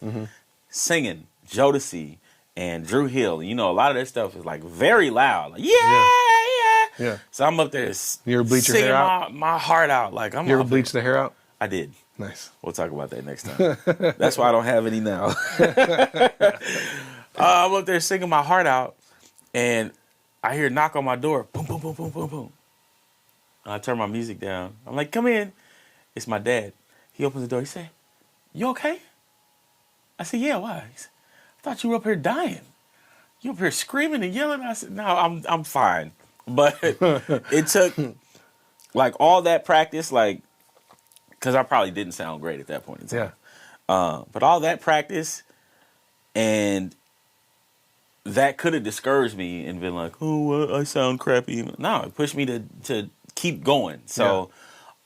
singing Jodeci and Drew Hill. A lot of that stuff is very loud. Like, yeah. Yeah. So I'm up there You ever bleach your singing hair out? my heart out. Like I'm You ever up bleach the hair out? I did. Nice. We'll talk about that next time. That's why I don't have any now. I'm up there singing my heart out, and I hear a knock on my door. Boom, boom, boom, boom, boom, boom. And I turn my music down. I'm like, come in. It's my dad. He opens the door. He said, you okay? I said, yeah, why? He said, I thought you were up here dying. You up here screaming and yelling? I said, no, I'm fine. But it took like all that practice, like, because I probably didn't sound great at that point in time. Yeah. But all that practice, and that could have discouraged me and been like, oh, I sound crappy. No, it pushed me to keep going. So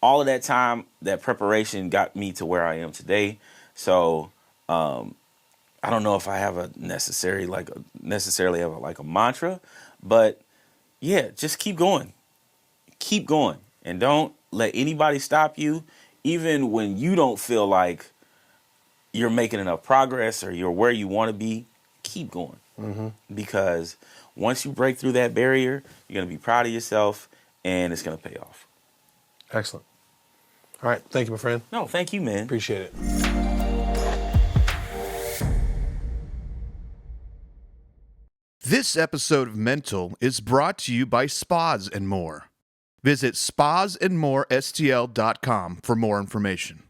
all of that time, that preparation got me to where I am today. So I don't know if I have necessarily have a mantra, but yeah, just keep going. Keep going. And don't let anybody stop you, even when you don't feel like you're making enough progress or you're where you want to be. Keep going. Mm-hmm. Because once you break through that barrier, you're going to be proud of yourself and it's going to pay off. Excellent. All right. Thank you, my friend. No, thank you, man. Appreciate it. This episode of Mental is brought to you by Spas and More. Visit spasandmorestl.com for more information.